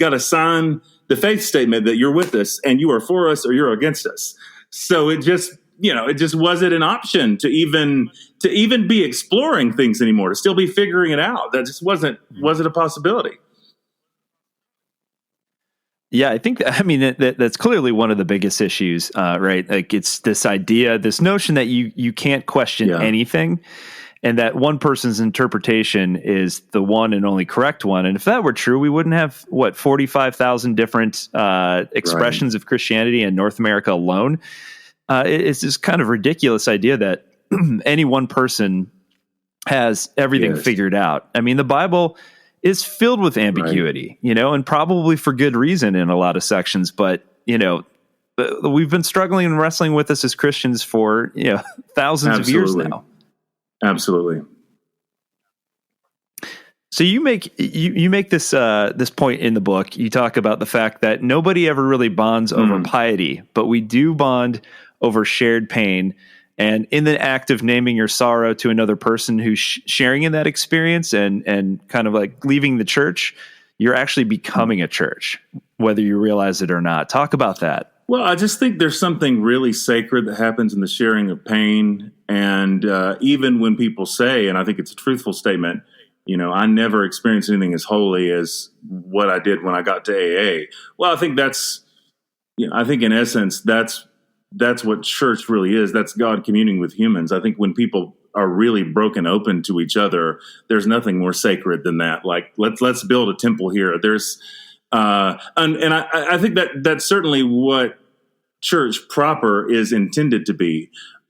to sign the faith statement that you're with us and you are for us or you're against us. So it just wasn't an option to even be exploring things anymore, to still be figuring it out. That just wasn't a possibility. Yeah, I think that's clearly one of the biggest issues, right? Like it's this notion that you can't question anything. And that one person's interpretation is the one and only correct one. And if that were true, we wouldn't have 45,000 different expressions of Christianity in North America alone. It's this kind of ridiculous idea that any one person has everything figured out. The Bible is filled with ambiguity, and probably for good reason in a lot of sections. But we've been struggling and wrestling with this as Christians for thousands of years now. Absolutely. So you make this point in the book. You talk about the fact that nobody ever really bonds over piety, but we do bond over shared pain. And in the act of naming your sorrow to another person who's sharing in that experience and kind of like leaving the church, you're actually becoming a church, whether you realize it or not. Talk about that. Well, I just think there's something really sacred that happens in the sharing of pain. And even when people say, and I think it's a truthful statement, I never experienced anything as holy as what I did when I got to AA. Well, I think I think in essence, that's what church really is. That's God communing with humans. I think when people are really broken open to each other, there's nothing more sacred than that. Like, let's build a temple here. There's, and I think that's certainly what church proper is intended to be.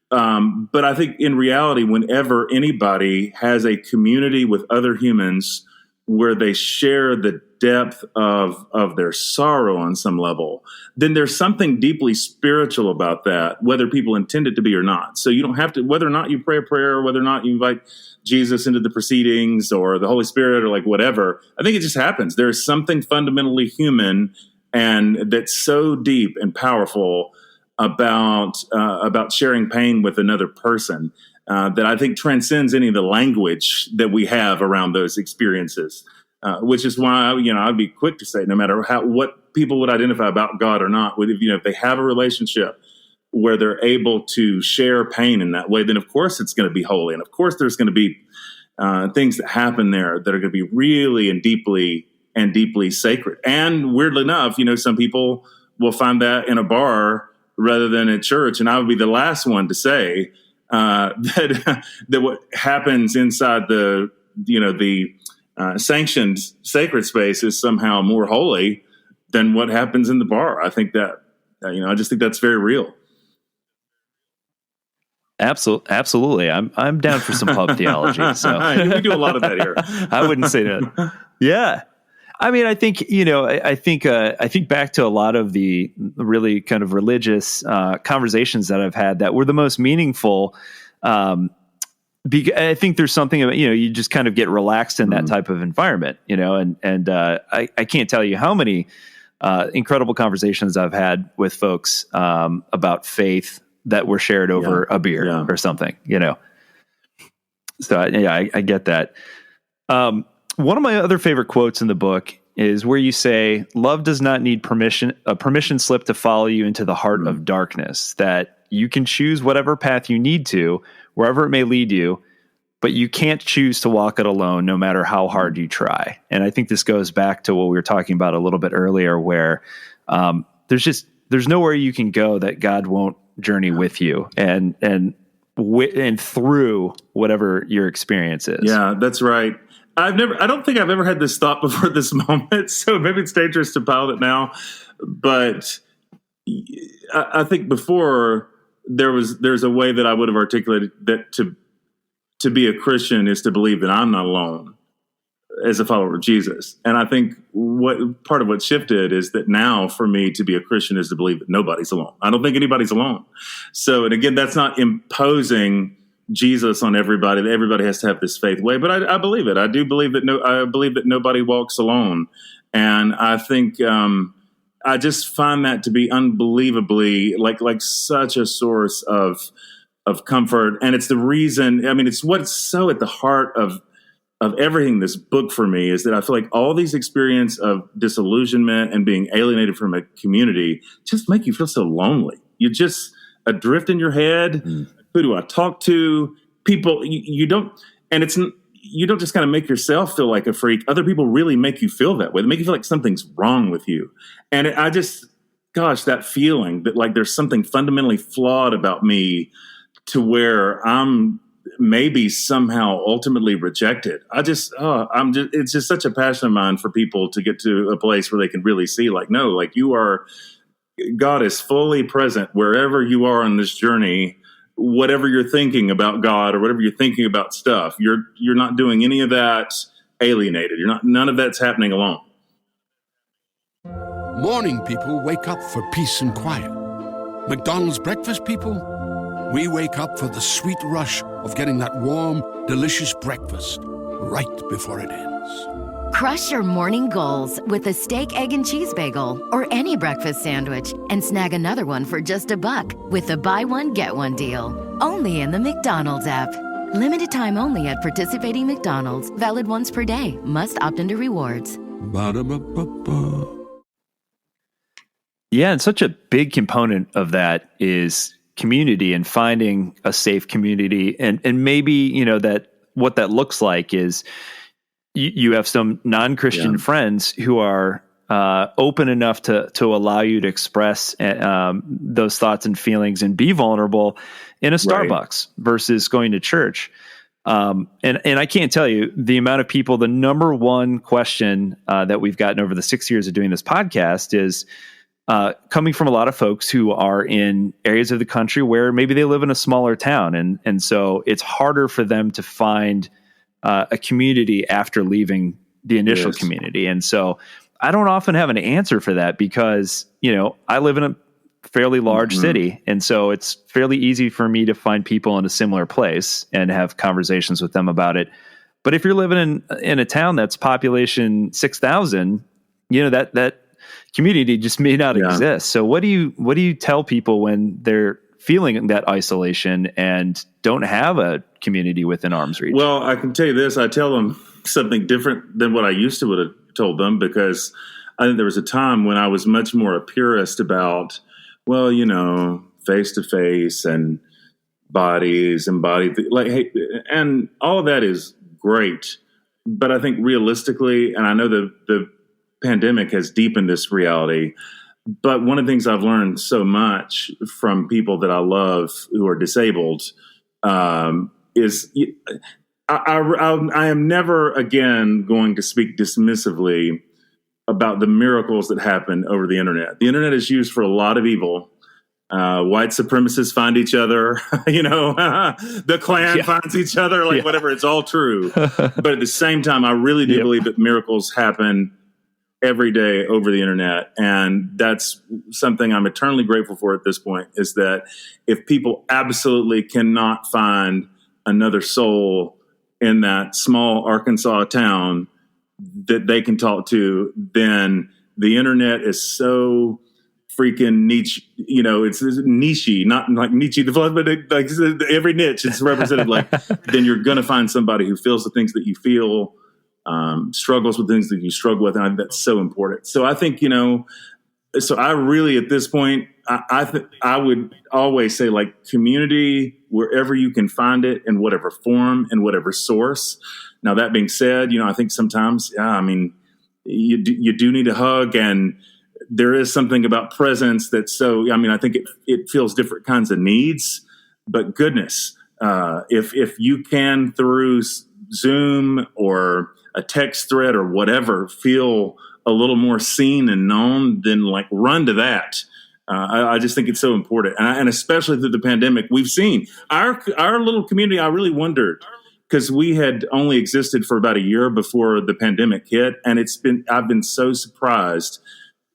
But I think in reality, whenever anybody has a community with other humans where they share the depth of their sorrow on some level, then there's something deeply spiritual about that, whether people intend it to be or not. So you don't have to, whether or not you pray a prayer, whether or not you invite Jesus into the proceedings or the Holy Spirit or like whatever, I think it just happens. There's something fundamentally human and that's so deep and powerful about sharing pain with another person that I think transcends any of the language that we have around those experiences. Which is why, I'd be quick to say, no matter what people would identify about God or not, if they have a relationship where they're able to share pain in that way, then of course it's going to be holy. And of course there's going to be things that happen there that are going to be really and deeply sacred. And weirdly enough, some people will find that in a bar rather than at church. And I would be the last one to say that what happens inside the sanctioned sacred space is somehow more holy than what happens in the bar. I think that, I just think that's very real. Absolutely. I'm down for some pub theology. So we do a lot of that here. I wouldn't say that. Yeah. I mean, I think, I think back to a lot of the really kind of religious conversations that I've had that were the most meaningful. I think there's something about, you just kind of get relaxed in that type of environment, and I can't tell you how many incredible conversations I've had with folks about faith that were shared over a beer or something, So I get that. One of my other favorite quotes in the book is where you say, "Love does not need a permission slip to follow you into the heart of darkness, that you can choose whatever path you need to, wherever it may lead you, but you can't choose to walk it alone no matter how hard you try." And I think this goes back to what we were talking about a little bit earlier, where there's nowhere you can go that God won't journey with you and through whatever your experience is. Yeah, that's right. I don't think I've ever had this thought before this moment, so maybe it's dangerous to pile it now. But I think before there's a way that I would have articulated that to be a Christian is to believe that I'm not alone as a follower of Jesus. And I think part of what shifted is that now for me to be a Christian is to believe that nobody's alone. I don't think anybody's alone. So, and again, that's not imposing Jesus on everybody, that everybody has to have this faith way, but I believe it. I do believe that I believe that nobody walks alone. And I think, I just find that to be unbelievably like such a source of comfort. And it's the reason, it's what's so at the heart of everything this book for me is that I feel like all these experiences of disillusionment and being alienated from a community just make you feel so lonely. You're just adrift in your head. Who do I talk to? People, you don't just kind of make yourself feel like a freak. Other people really make you feel that way. They make you feel like something's wrong with you. And that feeling that like there's something fundamentally flawed about me to where I'm maybe somehow ultimately rejected. It's just such a passion of mine for people to get to a place where they can really see like, no, like God is fully present wherever you are on this journey. Whatever you're thinking about God or whatever you're thinking about stuff, you're not doing any of that alienated. None of that's happening alone. Morning people wake up for peace and quiet. McDonald's breakfast people, we wake up for the sweet rush of getting that warm, delicious breakfast right before it ends. Crush your morning goals with a steak, egg, and cheese bagel or any breakfast sandwich and snag another one for just $1 with the buy one, get one deal. Only in the McDonald's app. Limited time only at participating McDonald's. Valid once per day. Must opt into rewards. Ba-da-ba-ba-ba. Yeah, and such a big component of that is community and finding a safe community. And maybe, that what that looks like is you have some non-Christian friends who are open enough to allow you to express those thoughts and feelings and be vulnerable in a Starbucks versus going to church. And I can't tell you the amount of people, the number one question that we've gotten over the 6 years of doing this podcast is coming from a lot of folks who are in areas of the country where maybe they live in a smaller town. And so it's harder for them to find a community after leaving the initial Yes. community. And so I don't often have an answer for that because, I live in a fairly large city. And so it's fairly easy for me to find people in a similar place and have conversations with them about it. But if you're living in a town that's population 6,000, that community just may not exist. So what do you tell people when they're feeling that isolation and don't have a community within arm's reach? Well, I can tell you this. I tell them something different than what I used to would have told them, because I think there was a time when I was much more a purist about, face to face and bodies and and all of that is great. But I think realistically, and I know the pandemic has deepened this reality, but one of the things I've learned so much from people that I love who are disabled is I am never again going to speak dismissively about the miracles that happen over the internet. The internet is used for a lot of evil. White supremacists find each other, the Klan finds each other, whatever. It's all true. But at the same time, I really do believe that miracles happen every day over the internet. And that's something I'm eternally grateful for at this point, is that if people absolutely cannot find another soul in that small Arkansas town that they can talk to, then the internet is so freaking niche, it's niche-y, not like Nietzsche, but every niche is represented. Then you're going to find somebody who feels the things that you feel, struggles with things that you struggle with. And I think that's so important. So I think, so I really, at this point, I would always say community, wherever you can find it, in whatever form and whatever source. Now, that being said, I think sometimes, you do need a hug, and there is something about presence that's I think it feels different kinds of needs, but goodness, if you can, through Zoom or a text thread or whatever, feel a little more seen and known, then run to that. I just think it's so important. And especially through the pandemic, we've seen our little community. I really wondered, because we had only existed for about a year before the pandemic hit. And I've been so surprised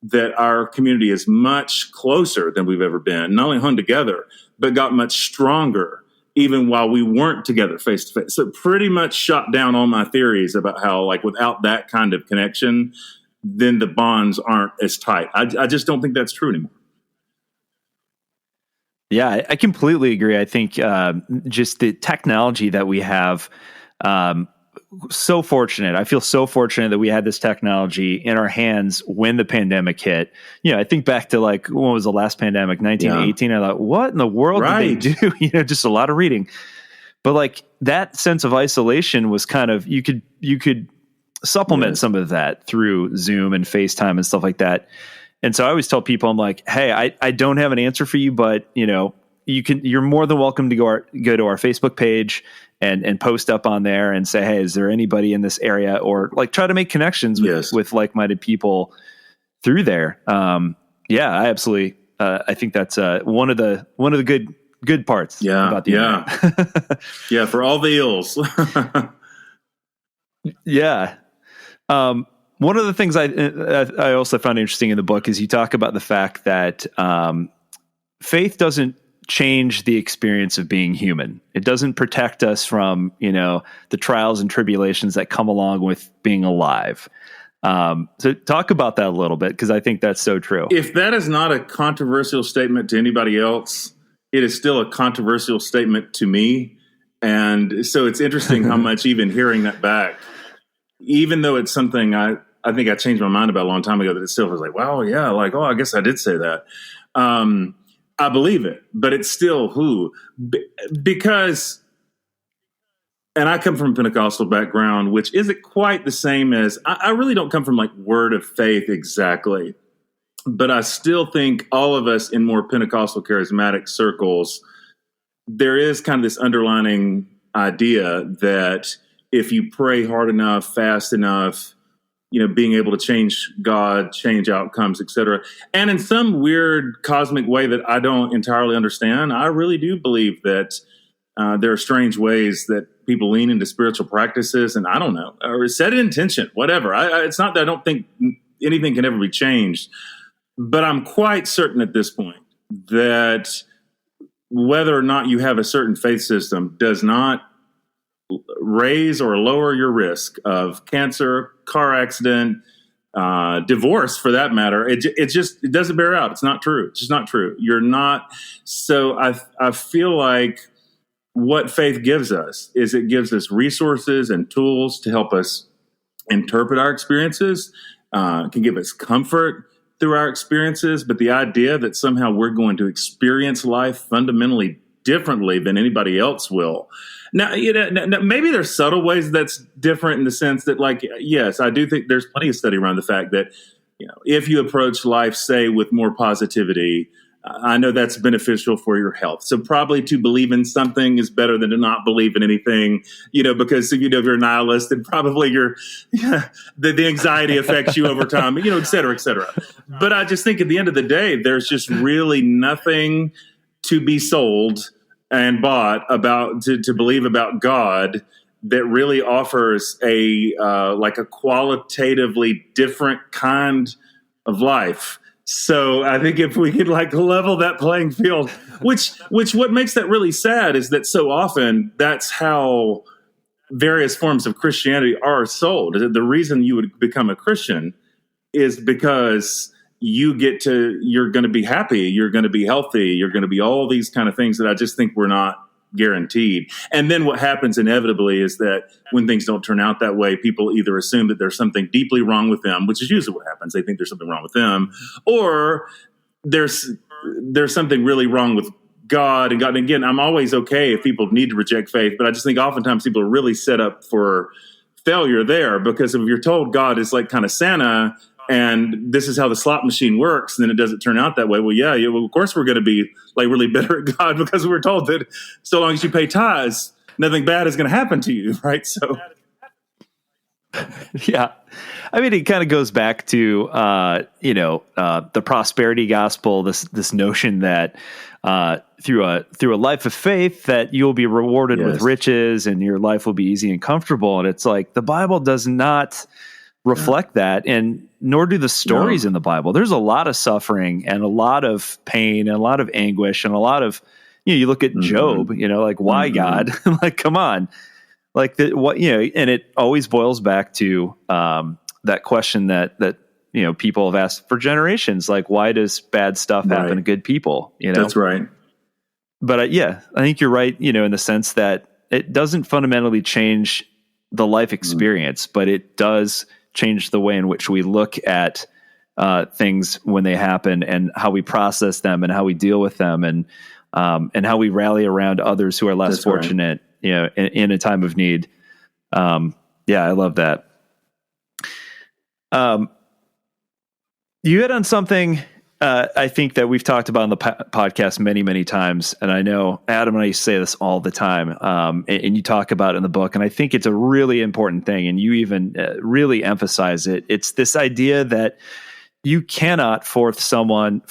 that our community is much closer than we've ever been, not only hung together, but got much stronger even while we weren't together face to face. So pretty much shot down all my theories about how without that kind of connection, then the bonds aren't as tight. I just don't think that's true anymore. Yeah, I completely agree. I think just the technology that we have, so fortunate. I feel so fortunate that we had this technology in our hands when the pandemic hit. I think back to when was the last pandemic, 1918. Yeah. I thought, what in the world did they do? Just a lot of reading. But that sense of isolation was kind of, you could supplement some of that through Zoom and FaceTime and stuff like that. And so I always tell people, I'm like, hey, I don't have an answer for you, but you're more than welcome to go to our Facebook page and post up on there and say, hey, is there anybody in this area? Or try to make connections with like-minded people through there. I absolutely, I think that's one of the good parts about the internet. Yeah. For all the ills. Yeah. One of the things I also found interesting in the book is you talk about the fact that faith doesn't change the experience of being human. It doesn't protect us from, the trials and tribulations that come along with being alive. So talk about that a little bit, because I think that's so true. If that is not a controversial statement to anybody else, it is still a controversial statement to me. And so it's interesting how much even hearing that back, even though it's something I think I changed my mind about a long time ago, that it still was wow, yeah, I guess I did say that. I believe it, but it's still because, and I come from a Pentecostal background, which isn't quite the same as, I really don't come from word of faith exactly, but I still think all of us in more Pentecostal charismatic circles, there is kind of this underlining idea that if you pray hard enough, fast enough, being able to change God, change outcomes, et cetera. And in some weird cosmic way that I don't entirely understand, I really do believe that There are strange ways that people lean into spiritual practices, and I don't know, or set an intention, whatever. It's not that I don't think anything can ever be changed, but I'm quite certain at this point that whether or not you have a certain faith system does not raise or lower your risk of cancer, car accident, divorce, for that matter. It doesn't bear out. It's not true. It's just not true. You're not. So I feel like what faith gives us is it gives us resources and tools to help us interpret our experiences, can give us comfort through our experiences. But the idea that somehow we're going to experience life fundamentally differently than anybody else will. Now, maybe there's subtle ways that's different in the sense that, like, yes, I do think there's plenty of study around the fact that, if you approach life, say, with more positivity, I know that's beneficial for your health. So probably to believe in something is better than to not believe in anything, because if you're a nihilist, then probably the anxiety affects you over time, et cetera, et cetera. But I just think at the end of the day, there's just really nothing to be sold and bought to believe about God that really offers a qualitatively different kind of life. So I think if we could level that playing field, which what makes that really sad is that so often that's how various forms of Christianity are sold. The reason you would become a Christian is because you're going to be happy, you're going to be healthy, you're going to be all these kind of things that I just think we're not guaranteed. And then what happens inevitably is that when things don't turn out that way, people either assume that there's something deeply wrong with them, which is usually what happens. They think there's something wrong with them, or there's something really wrong with God. And God, and again, I'm always okay if people need to reject faith, but I just think oftentimes people are really set up for failure there, because if you're told God is like kind of Santa and this is how the slot machine works, and then it doesn't turn out that way. Well, of course we're going to be really bitter at God because we're told that so long as you pay tithes, nothing bad is going to happen to you, right? So, yeah, I mean, it kind of goes back to the prosperity gospel. This notion that through a life of faith that you'll be rewarded with riches and your life will be easy and comfortable. And it's like the Bible does not reflect that, and nor do the stories in the Bible. There's a lot of suffering and a lot of pain and a lot of anguish and a lot of, you look at Job, why God? Come on. And it always boils back to that question that people have asked for generations, like, why does bad stuff happen to good people? That's right. But I think you're right, in the sense that it doesn't fundamentally change the life experience, but it does change the way in which we look at things when they happen, and how we process them, and how we deal with them, and how we rally around others who are less fortunate, in a time of need. I love that. You hit on something I think that we've talked about on the podcast many, many times, and I know Adam and I say this all the time, and you talk about it in the book, and I think it's a really important thing, and you even really emphasize it. It's this idea that you cannot force someone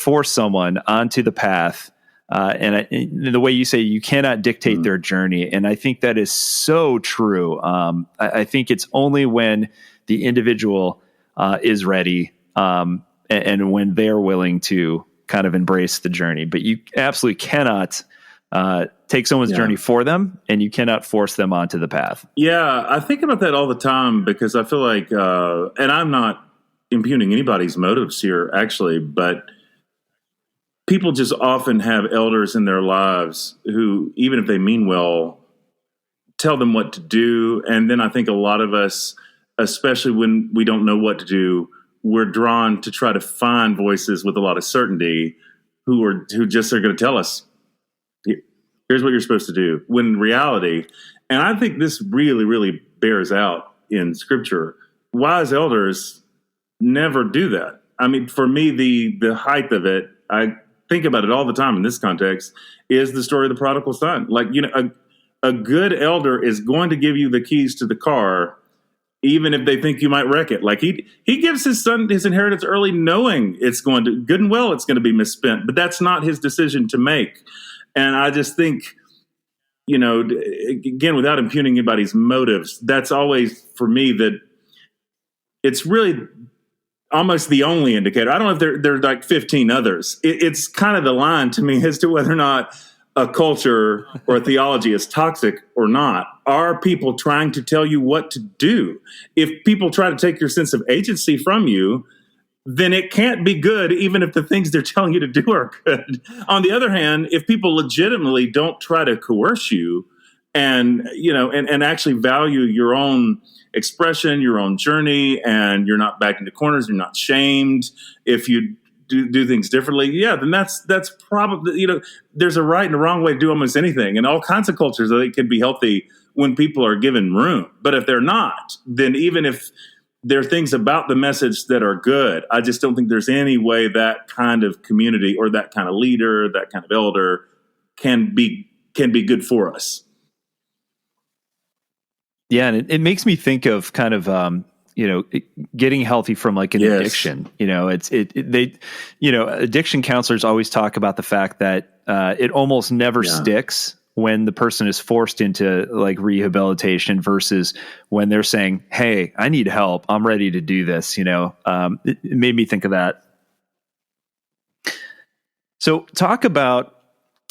onto the path, and the way you say, you cannot dictate their journey, and I think that is so true. I think it's only when the individual is ready, and when they're willing to kind of embrace the journey. But you absolutely cannot take someone's journey for them, and you cannot force them onto the path. Yeah, I think about that all the time, because I feel like, and I'm not impugning anybody's motives here, actually, but people just often have elders in their lives who, even if they mean well, tell them what to do. And then I think a lot of us, especially when we don't know what to do, we're drawn to try to find voices with a lot of certainty who just are going to tell us, here's what you're supposed to do. When in reality, and I think this really, really bears out in Scripture, wise elders never do that. I mean, for me, the height of it, I think about it all the time in this context, is the story of the prodigal son. Like, a good elder is going to give you the keys to the car, even if they think you might wreck it. Like he gives his son his inheritance early, knowing it's going to, good and well, it's going to be misspent, but that's not his decision to make. And I just think again, without impugning anybody's motives, that's always for me that it's really almost the only indicator. I don't know if there are like 15 others. It's kind of the line to me as to whether or not a culture or a theology is toxic or not. Are people trying to tell you what to do? If people try to take your sense of agency from you, then it can't be good, even if the things they're telling you to do are good. On the other hand, if people legitimately don't try to coerce you and actually value your own expression, your own journey, and you're not backed into corners, you're not shamed if you do things differently, then that's probably, there's a right and a wrong way to do almost anything. And all kinds of cultures, I think, can be healthy when people are given room. But if they're not, then even if there are things about the message that are good, I just don't think there's any way that kind of community or that kind of leader, that kind of elder can be good for us. Yeah, and it makes me think of kind of getting healthy from like an addiction. Addiction counselors always talk about the fact that it almost never sticks when the person is forced into like rehabilitation versus when they're saying, "Hey, I need help. I'm ready to do this." It made me think of that. So talk about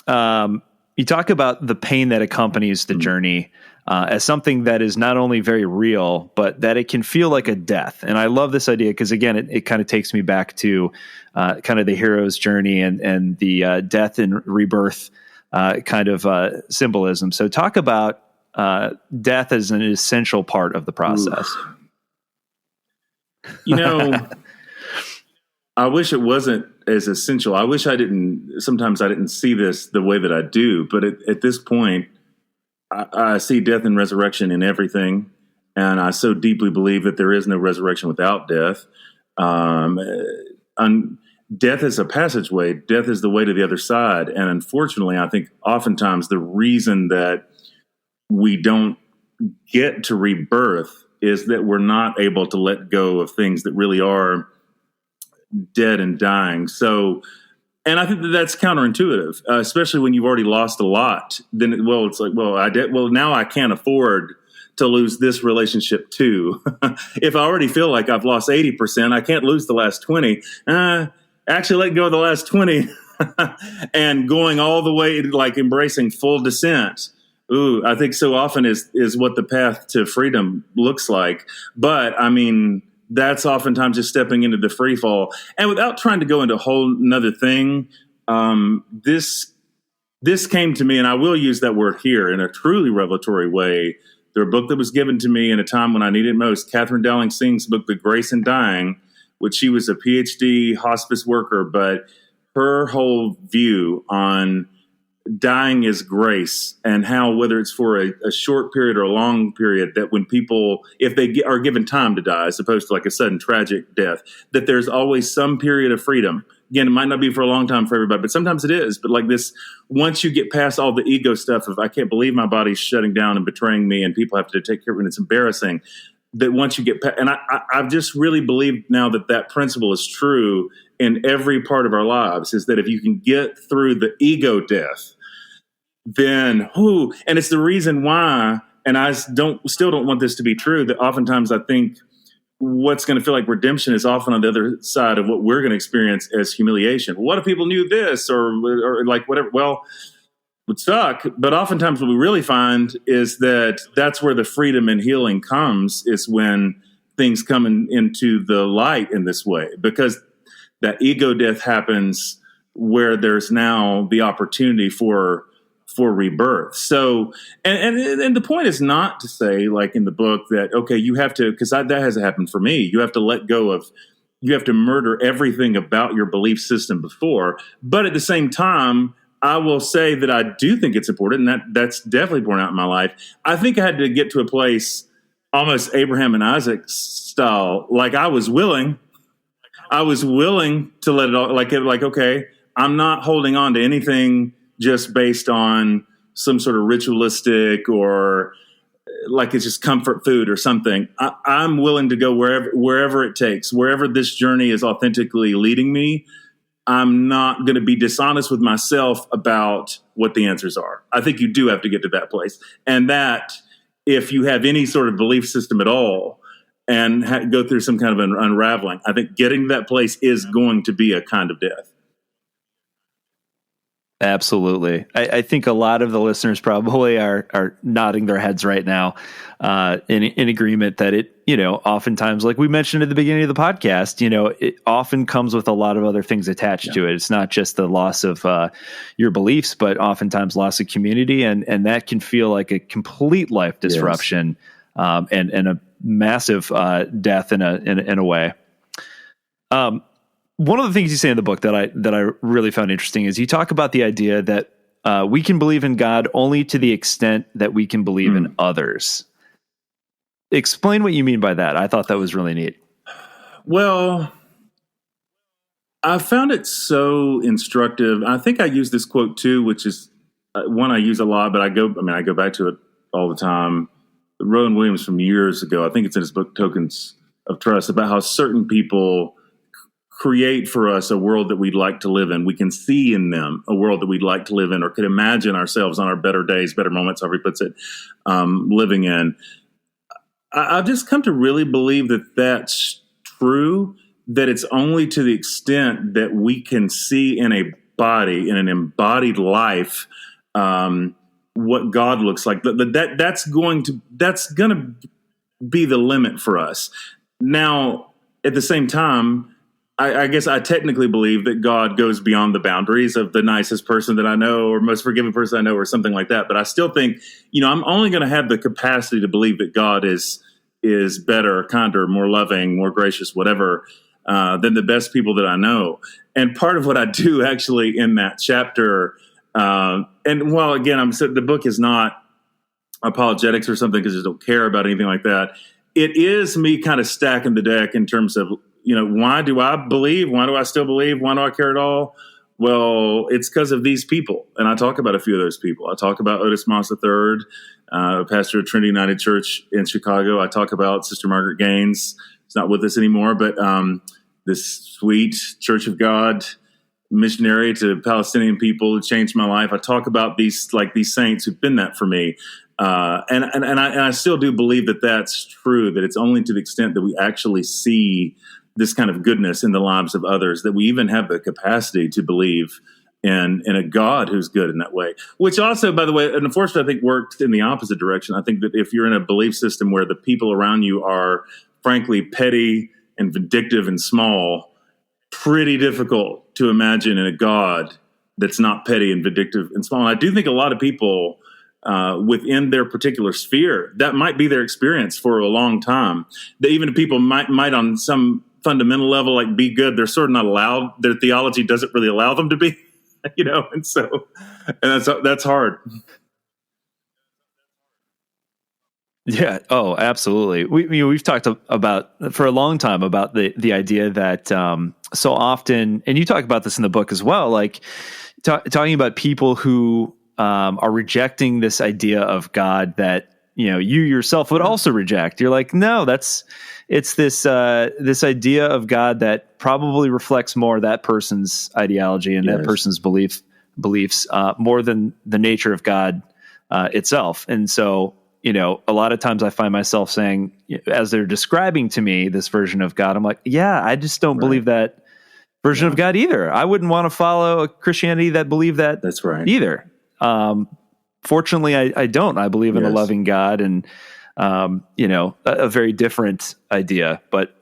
you talk about the pain that accompanies the journey as something that is not only very real, but that it can feel like a death. And I love this idea because, again, it kind of takes me back to kind of the hero's journey and the death and rebirth kind of symbolism. So talk about death as an essential part of the process. I wish it wasn't as essential. I wish sometimes I didn't see this the way that I do. But at this point, I see death and resurrection in everything. And I so deeply believe that there is no resurrection without death. Death is a passageway. Death is the way to the other side. And unfortunately, I think oftentimes the reason that we don't get to rebirth is that we're not able to let go of things that really are dead and dying. So, and I think that's counterintuitive, especially when you've already lost a lot. Then, it's like, now I can't afford to lose this relationship too. If I already feel like I've lost 80%, I can't lose the last 20. Actually let go of the last 20 and going all the way, like embracing full descent. Ooh, I think so often is what the path to freedom looks like. But I mean, that's oftentimes just stepping into the free fall. And without trying to go into a whole nother thing, this came to me, and I will use that word here in a truly revelatory way. There a book that was given to me in a time when I needed it most, Catherine Dowling Singh's book, The Grace in Dying, which she was a PhD hospice worker, but her whole view on dying is grace and how, whether it's for a short period or a long period, that when people, if they are given time to die, as opposed to like a sudden tragic death, that there's always some period of freedom. Again, it might not be for a long time for everybody, but sometimes it is. But like this, once you get past all the ego stuff of, I can't believe my body's shutting down and betraying me and people have to take care of it and it's embarrassing, that once you get past, and I've just really believed now that principle is true in every part of our lives, is that if you can get through the ego death, then and it's the reason why, and I still don't want this to be true, that oftentimes I think what's going to feel like redemption is often on the other side of what we're going to experience as humiliation. What if people knew this or like whatever? Well, it would suck. But oftentimes what we really find is that that's where the freedom and healing comes, is when things come into the light in this way, because that ego death happens where there's now the opportunity for rebirth. So, and the point is not to say, like in the book, that, okay, you have to, because that hasn't happened for me. You have to let go of, you have to murder everything about your belief system before. But at the same time, I will say that I do think it's important, and that's definitely borne out in my life. I think I had to get to a place, almost Abraham and Isaac style, like I was willing to let it all, like, okay, I'm not holding on to anything just based on some sort of ritualistic or like it's just comfort food or something. I'm willing to go wherever it takes, wherever this journey is authentically leading me. I'm not going to be dishonest with myself about what the answers are. I think you do have to get to that place. And that if you have any sort of belief system at all and go through some kind of an unraveling, I think getting to that place is going to be a kind of death. Absolutely. I think a lot of the listeners probably are nodding their heads right now in agreement that it, oftentimes, like we mentioned at the beginning of the podcast, it often comes with a lot of other things attached to it. It's not just the loss of your beliefs, but oftentimes loss of community. And that can feel like a complete life disruption and a massive death in a way. One of the things you say in the book that I really found interesting is you talk about the idea that we can believe in God only to the extent that we can believe in others. Explain what you mean by that. I thought that was really neat. Well, I found it so instructive. I think I use this quote too, which is one I use a lot, but I go back to it all the time. Rowan Williams from years ago, I think it's in his book, Tokens of Trust, about how certain people create for us a world that we'd like to live in. We can see in them a world that we'd like to live in, or could imagine ourselves on our better days, better moments, however he puts it, living in. I've just come to really believe that that's true, that it's only to the extent that we can see in a body, in an embodied life, what God looks like. That's going to be the limit for us. Now, at the same time, I guess I technically believe that God goes beyond the boundaries of the nicest person that I know or most forgiving person I know or something like that. But I still think, I'm only going to have the capacity to believe that God is better, kinder, more loving, more gracious, whatever, than the best people that I know. And part of what I do actually in that chapter, and while again, the book is not apologetics or something because I don't care about anything like that. It is me kind of stacking the deck in terms of, why do I believe? Why do I still believe? Why do I care at all? Well, it's because of these people. And I talk about a few of those people. I talk about Otis Moss III, pastor of Trinity United Church in Chicago. I talk about Sister Margaret Gaines. She's not with us anymore, but this sweet Church of God missionary to Palestinian people who changed my life. I talk about these saints who've been that for me. And I still do believe that that's true, that it's only to the extent that we actually see this kind of goodness in the lives of others, that we even have the capacity to believe in a God who's good in that way. Which also, by the way, and unfortunately, I think works in the opposite direction. I think that if you're in a belief system where the people around you are, frankly, petty and vindictive and small, pretty difficult to imagine in a God that's not petty and vindictive and small. And I do think a lot of people within their particular sphere, that might be their experience for a long time. That even people might on some fundamental level, like be good, they're sort of not allowed. Their theology doesn't really allow them to be, and that's hard. Yeah. Oh, absolutely. We've talked about for a long time about the idea that so often, and you talk about this in the book as well, like talking about people who are rejecting this idea of God that you yourself would also reject. You're like, no, it's this idea of God that probably reflects more that person's ideology and that person's beliefs more than the nature of God itself. And so, a lot of times I find myself saying, as they're describing to me this version of God, I'm like, yeah, I just don't believe that version of God either. I wouldn't want to follow a Christianity that believed that That's right. either. Fortunately, I don't. I believe in a loving God and, a very different idea. But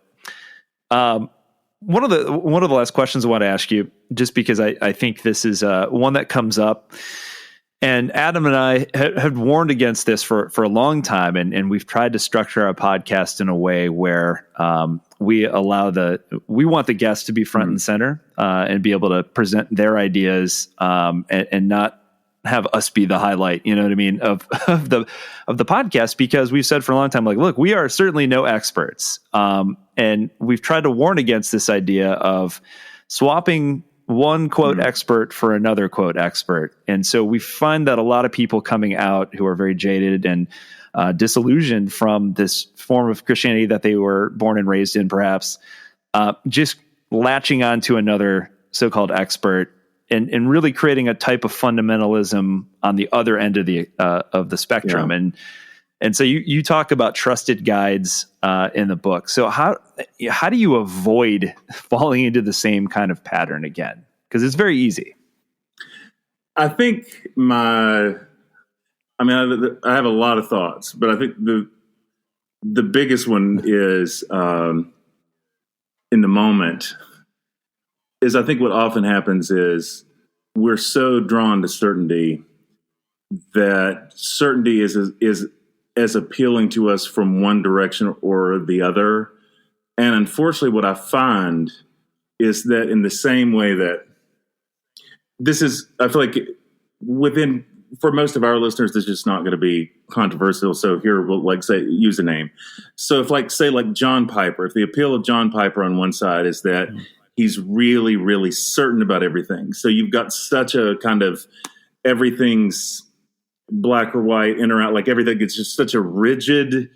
one of the last questions I want to ask you, just because I think this is one that comes up, and Adam and I had warned against this for a long time, and we've tried to structure our podcast in a way where we want the guests to be front and center and be able to present their ideas and not have us be the highlight, you know what I mean, of the podcast, because we've said for a long time, like, look, we are certainly no experts. And we've tried to warn against this idea of swapping one quote expert for another quote expert. And so we find that a lot of people coming out who are very jaded and disillusioned from this form of Christianity that they were born and raised in, perhaps, just latching on to another so-called expert, and really creating a type of fundamentalism on the other end of the spectrum. Yeah. And so you talk about trusted guides in the book. So how do you avoid falling into the same kind of pattern again? Because it's very easy. I think I have a lot of thoughts, but I think the biggest one is in the moment is I think what often happens is we're so drawn to certainty that certainty is as appealing to us from one direction or the other. And unfortunately, what I find is that in the same way that I feel like for most of our listeners, this is just not going to be controversial. So here we'll use a name. So if say John Piper, if the appeal of John Piper on one side is that he's really, really certain about everything. So you've got such a kind of everything's black or white, in or out, like everything. It's just such a rigid,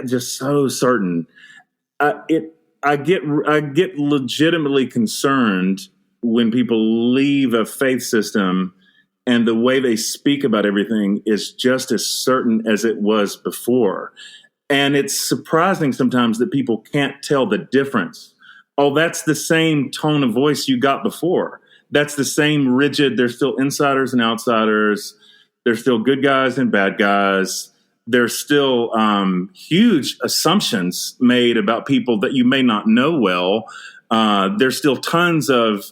just so certain. I get legitimately concerned when people leave a faith system and the way they speak about everything is just as certain as it was before. And it's surprising sometimes that people can't tell the difference. Oh, that's the same tone of voice you got before. That's the same rigid. There's still insiders and outsiders. There's still good guys and bad guys. There's still huge assumptions made about people that you may not know well. There's still tons of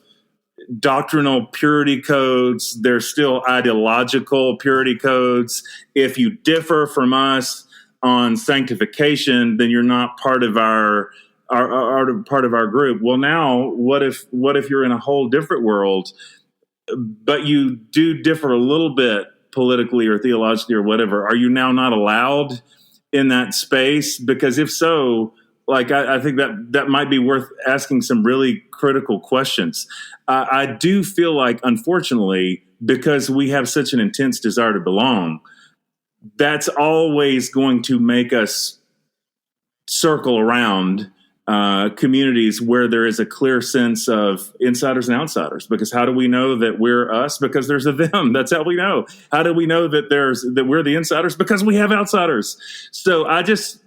doctrinal purity codes. There's still ideological purity codes. If you differ from us on sanctification, then you're not part of our group. Well, now what if you're in a whole different world, but you do differ a little bit politically or theologically or whatever? Are you now not allowed in that space? Because if so, I think that might be worth asking some really critical questions. I do feel like, unfortunately, because we have such an intense desire to belong, that's always going to make us circle around communities where there is a clear sense of insiders and outsiders. Because how do we know that we're us? Because there's a them. That's how we know. How do we know that we're the insiders? Because we have outsiders. So I guess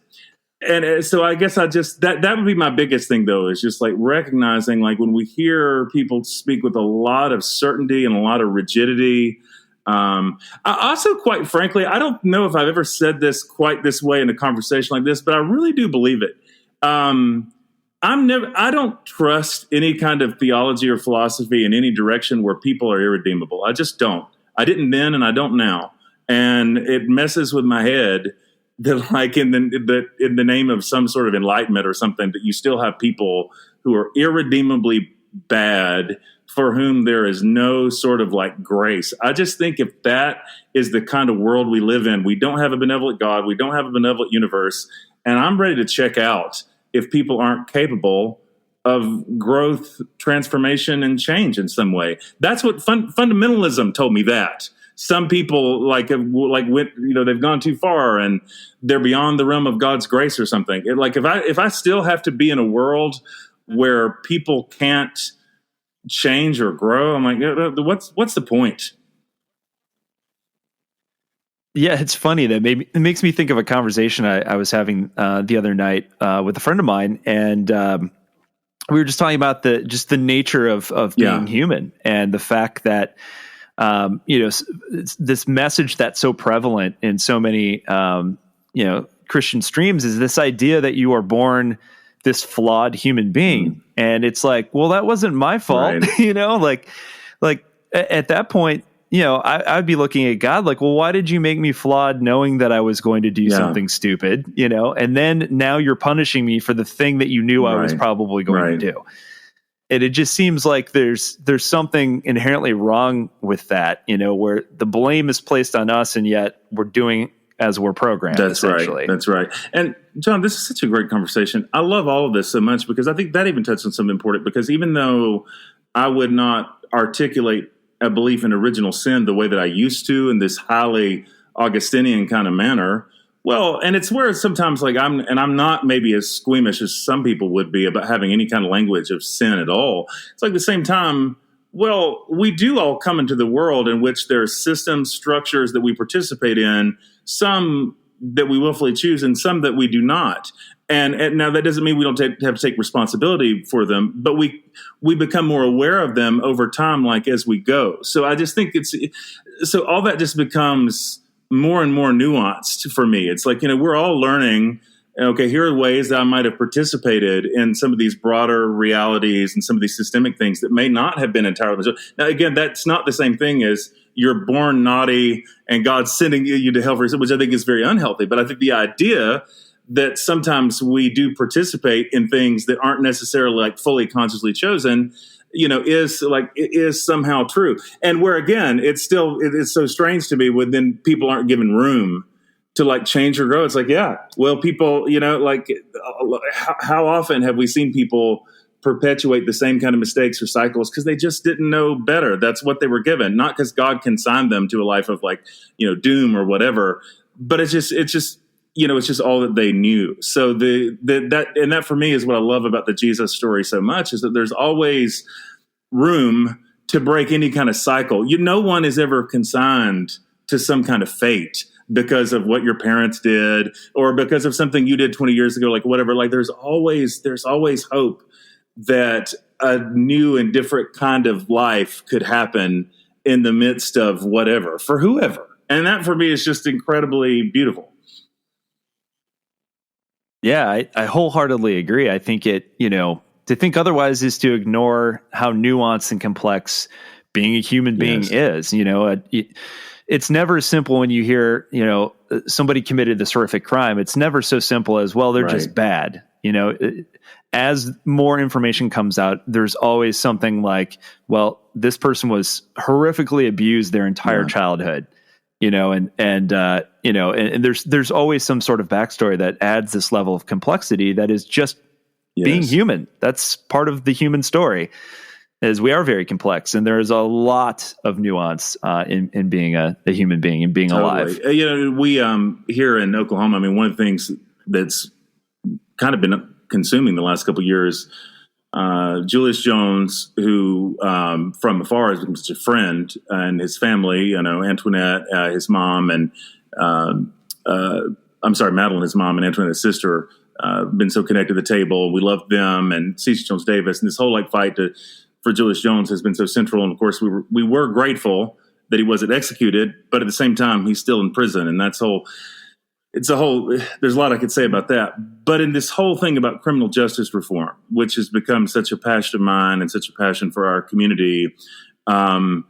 that would be my biggest thing, though, is just recognizing when we hear people speak with a lot of certainty and a lot of rigidity. I also, quite frankly, I don't know if I've ever said this quite this way in a conversation like this, but I really do believe it. I don't trust any kind of theology or philosophy in any direction where people are irredeemable. I just don't. I didn't then and I don't now. And it messes with my head that in the name of some sort of enlightenment or something, that you still have people who are irredeemably bad for whom there is no sort of grace. I just think if that is the kind of world we live in, we don't have a benevolent God, we don't have a benevolent universe, and I'm ready to check out if people aren't capable of growth, transformation, and change in some way. That's what fundamentalism told me that. Some people they've gone too far and they're beyond the realm of God's grace or something. If I still have to be in a world where people can't change or grow, I'm what's the point? Yeah, it's funny that it makes me think of a conversation I was having the other night with a friend of mine, and we were just talking about the nature of being human, and the fact that this message that's so prevalent in so many Christian streams is this idea that you are born this flawed human being, and it's well, that wasn't my fault, right. At that point, I'd be looking at God well, why did you make me flawed knowing that I was going to do something stupid, and then now you're punishing me for the thing that you knew I was probably going to do. And it just seems like there's something inherently wrong with that, where the blame is placed on us, and yet we're doing as we're programmed. That's right. That's right. And John, this is such a great conversation. I love all of this so much because I think that even touched on something important, because even though I would not articulate a belief in original sin the way that I used to in this highly Augustinian kind of manner, Well, and it's where sometimes like I'm not maybe as squeamish as some people would be about having any kind of language of sin at all. It's like at the same time, well, we do all come into the world in which there are systems, structures that we participate in, some that we willfully choose and some that we do not. And now that doesn't mean we don't have to take responsibility for them, but we become more aware of them over time, like as we go. So I just think so all that just becomes more and more nuanced for me. It's like, we're all learning, okay, here are ways that I might have participated in some of these broader realities and some of these systemic things that may not have been entirely. Now, again, that's not the same thing as you're born naughty and God's sending you to hell for yourself, which I think is very unhealthy. But I think the idea that sometimes we do participate in things that aren't necessarily like fully consciously chosen, is somehow true. And where, again, it's so strange to me when then people aren't given room to like change or grow. It's like, yeah, well, people, how often have we seen people perpetuate the same kind of mistakes or cycles because they just didn't know better? That's what they were given, not because God consigned them to a life of like, doom or whatever, but it's just all that they knew. So that for me is what I love about the Jesus story so much, is that there's always room to break any kind of cycle. No one is ever consigned to some kind of fate because of what your parents did or because of something you did 20 years ago, like whatever. Like there's always hope that a new and different kind of life could happen in the midst of whatever, for whoever. And that for me is just incredibly beautiful. Yeah, I wholeheartely agree. I think to think otherwise is to ignore how nuanced and complex being a human being is. It's never simple when you hear, somebody committed this horrific crime. It's never so simple as, well, they're just bad. As more information comes out, there's always something like, well, this person was horrifically abused their entire childhood. And there's always some sort of backstory that adds this level of complexity that is just being human. That's part of the human story, is we are very complex, and there is a lot of nuance in being a human being and being alive. We here in Oklahoma, I mean, one of the things that's kind of been consuming the last couple of years, Julius Jones, who from afar has become such a friend, and his family, Antoinette, his mom, and Madeline, his mom, and Antoinette's sister, been so connected to the table. We love them, and C.C. Jones Davis, and this whole fight for Julius Jones has been so central. And of course, we were grateful that he wasn't executed, but at the same time, he's still in prison, and there's a lot I could say about that. But in this whole thing about criminal justice reform, which has become such a passion of mine and such a passion for our community, I've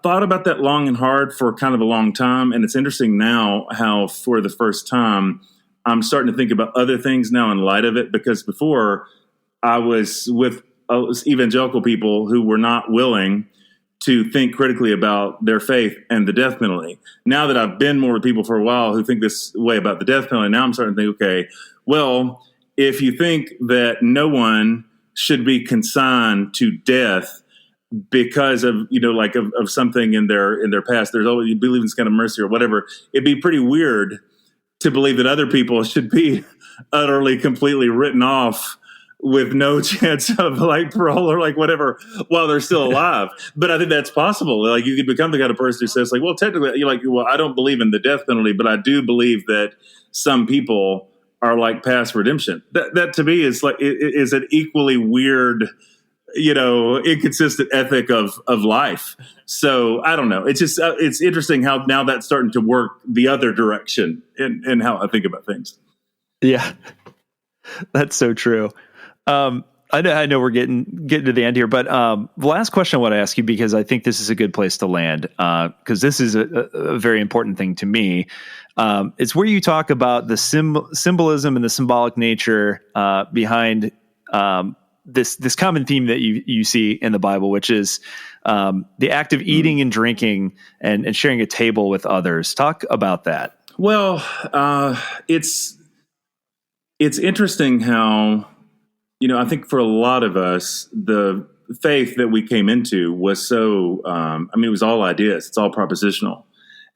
thought about that long and hard for kind of a long time. And it's interesting now how for the first time, I'm starting to think about other things now in light of it, because before I was with evangelical people who were not willing to think critically about their faith and the death penalty. Now that I've been more with people for a while who think this way about the death penalty, now I'm starting to think, okay, well, if you think that no one should be consigned to death because of, of something in their past, there's always, you believe in this kind of mercy or whatever, it'd be pretty weird to believe that other people should be utterly, completely written off with no chance of parole or whatever while they're still alive. But I think that's possible. You could become the kind of person who says well, technically, well, I don't believe in the death penalty, but I do believe that some people are past redemption. That to me is is an equally weird, inconsistent ethic of life. So I don't know. It's just, it's interesting how now that's starting to work the other direction in how I think about things. Yeah, that's so true. I know we're getting to the end here, but the last question I want to ask you, because I think this is a good place to land, because this is a very important thing to me. It's where you talk about the symbolism and the symbolic nature behind this common theme that you see in the Bible, which is the act of eating and drinking and sharing a table with others. Talk about that. Well, it's interesting how, I think for a lot of us, the faith that we came into was so, it was all ideas. It's all propositional.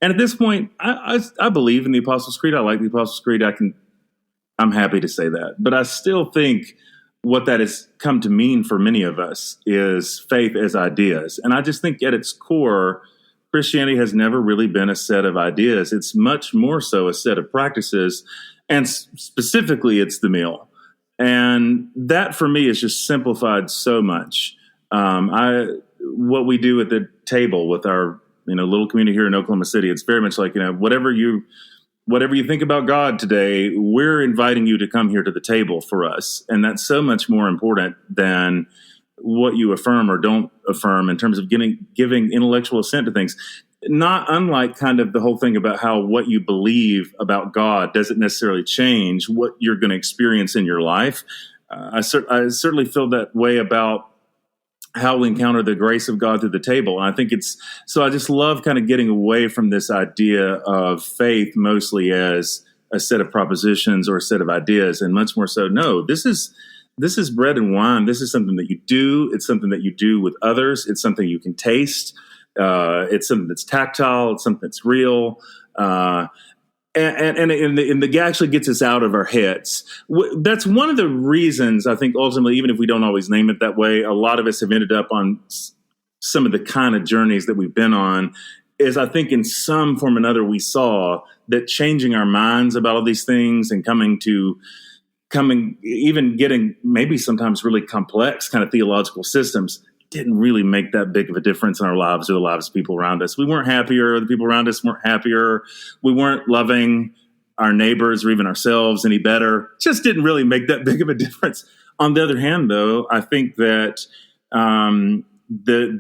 And at this point, I believe in the Apostles' Creed. I like the Apostles' Creed. I'm happy to say that. But I still think what that has come to mean for many of us is faith as ideas. And I just think at its core, Christianity has never really been a set of ideas. It's much more so a set of practices. And specifically, it's the meal. And that for me is just simplified so much. What we do at the table with our little community here in Oklahoma City, it's very much like, whatever you think about God today, we're inviting you to come here to the table for us. And that's so much more important than what you affirm or don't affirm in terms of giving intellectual assent to things. Not unlike kind of the whole thing about how what you believe about God doesn't necessarily change what you're going to experience in your life. I certainly feel that way about how we encounter the grace of God through the table. And I think I just love kind of getting away from this idea of faith mostly as a set of propositions or a set of ideas, and much more so, no, this is bread and wine. This is something that you do. It's something that you do with others. It's something you can taste. It's something that's tactile. It's something that's real. And it actually gets us out of our heads. That's one of the reasons I think ultimately, even if we don't always name it that way, a lot of us have ended up on some of the kind of journeys that we've been on, is I think in some form or another we saw that changing our minds about all these things and even getting maybe sometimes really complex kind of theological systems didn't really make that big of a difference in our lives or the lives of people around us. We weren't happier. The people around us weren't happier. We weren't loving our neighbors or even ourselves any better. Just didn't really make that big of a difference. On the other hand, though, I think that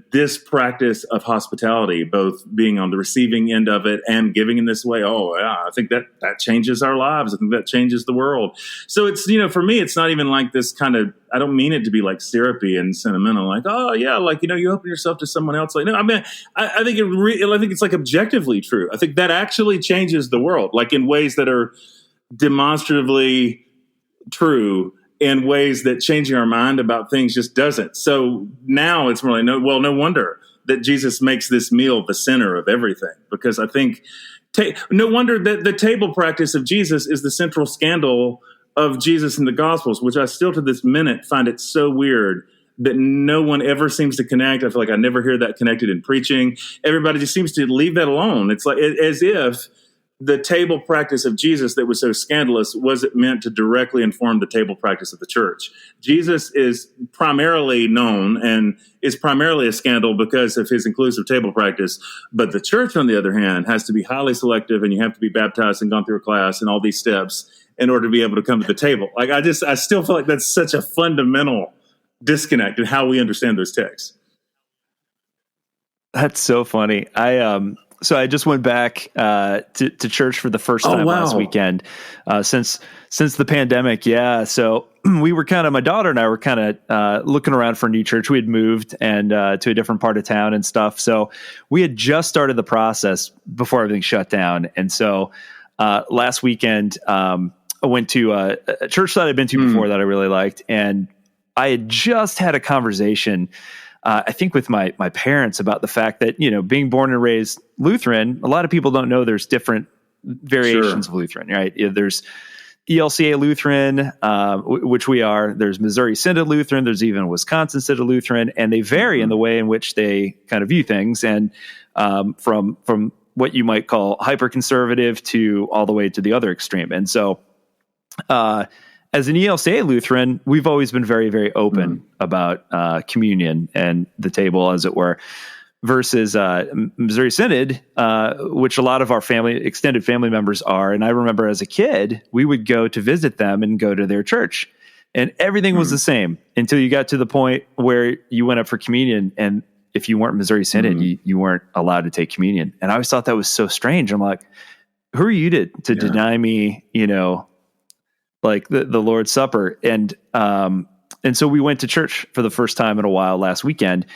this practice of hospitality, both being on the receiving end of it and giving in this way, I think that changes our lives. I think that changes the world. So it's, for me, it's not even like this kind of, I don't mean it to be like syrupy and sentimental, like, oh yeah, like, you open yourself to someone else. Like, no, I mean, I think it's like objectively true. I think that actually changes the world, like in ways that are demonstratively true, in ways that changing our mind about things just doesn't. So now it's really no wonder that Jesus makes this meal the center of everything, because I think no wonder that the table practice of Jesus is the central scandal of Jesus in the Gospels, which I still to this minute find it so weird that no one ever seems to connect. I feel like I never hear that connected in preaching. Everybody just seems to leave that alone. It's like as if the table practice of Jesus that was so scandalous wasn't meant to directly inform the table practice of the church. Jesus is primarily known and is primarily a scandal because of his inclusive table practice. But the church, on the other hand, has to be highly selective, and you have to be baptized and gone through a class and all these steps in order to be able to come to the table. Like I still feel like that's such a fundamental disconnect in how we understand those texts. That's so funny. So I just went back to church for the first time last weekend since the pandemic. Yeah. So we were my daughter and I were kind of looking around for a new church. We had moved and to a different part of town and stuff. So we had just started the process before everything shut down. And so last weekend I went to a church that I'd been to before that I really liked. And I had just had a conversation I think with my parents about the fact that, being born and raised Lutheran, a lot of people don't know there's different variations of Lutheran, right? There's ELCA Lutheran, which we are. There's Missouri Synod Lutheran. There's even Wisconsin Synod Lutheran, and they vary in the way in which they kind of view things. And from what you might call hyper-conservative to all the way to the other extreme. And so as an ELCA Lutheran, we've always been very, very open about communion and the table, as it were, versus Missouri Synod, which a lot of our extended family members are. And I remember as a kid, we would go to visit them and go to their church, and everything was the same until you got to the point where you went up for communion. And if you weren't Missouri Synod, you weren't allowed to take communion. And I always thought that was so strange. I'm like, who are you to deny me, like the Lord's Supper? And so we went to church for the first time in a while last weekend.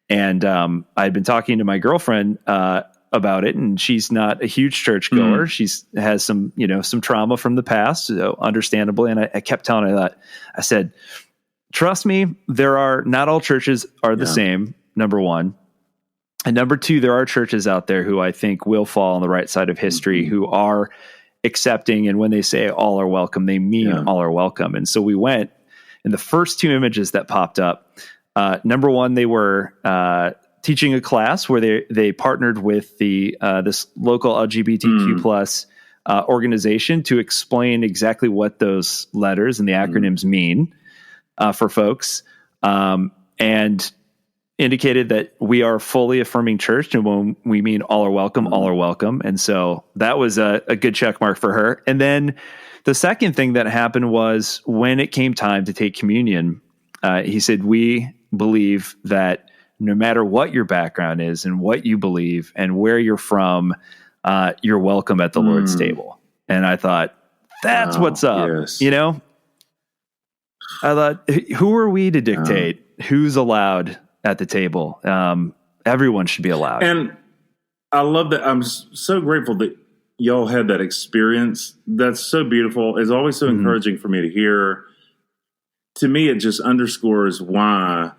And I'd been talking to my girlfriend about it, and she's not a huge church goer. She's has some trauma from the past, so understandably. And I kept telling her that. I said, trust me, not all churches are the same, number one. And number two, there are churches out there who I think will fall on the right side of history, who are accepting. And when they say all are welcome, they mean all are welcome. And so we went, and the first two images that popped up, number one, they were teaching a class where they partnered with this local LGBTQ plus organization to explain exactly what those letters and the acronyms mean for folks, and indicated that we are a fully affirming church, and when we mean all are welcome, all are welcome. And so that was a good check mark for her. And then the second thing that happened was when it came time to take communion, he said, we believe that no matter what your background is and what you believe and where you're from, you're welcome at the Lord's table. And I thought, that's what's up. Yes. You know, I thought, who are we to dictate who's allowed at the table? Everyone should be allowed. And I love that. I'm so grateful that y'all had that experience. That's so beautiful. It's always so encouraging for me to hear. To me, it just underscores why.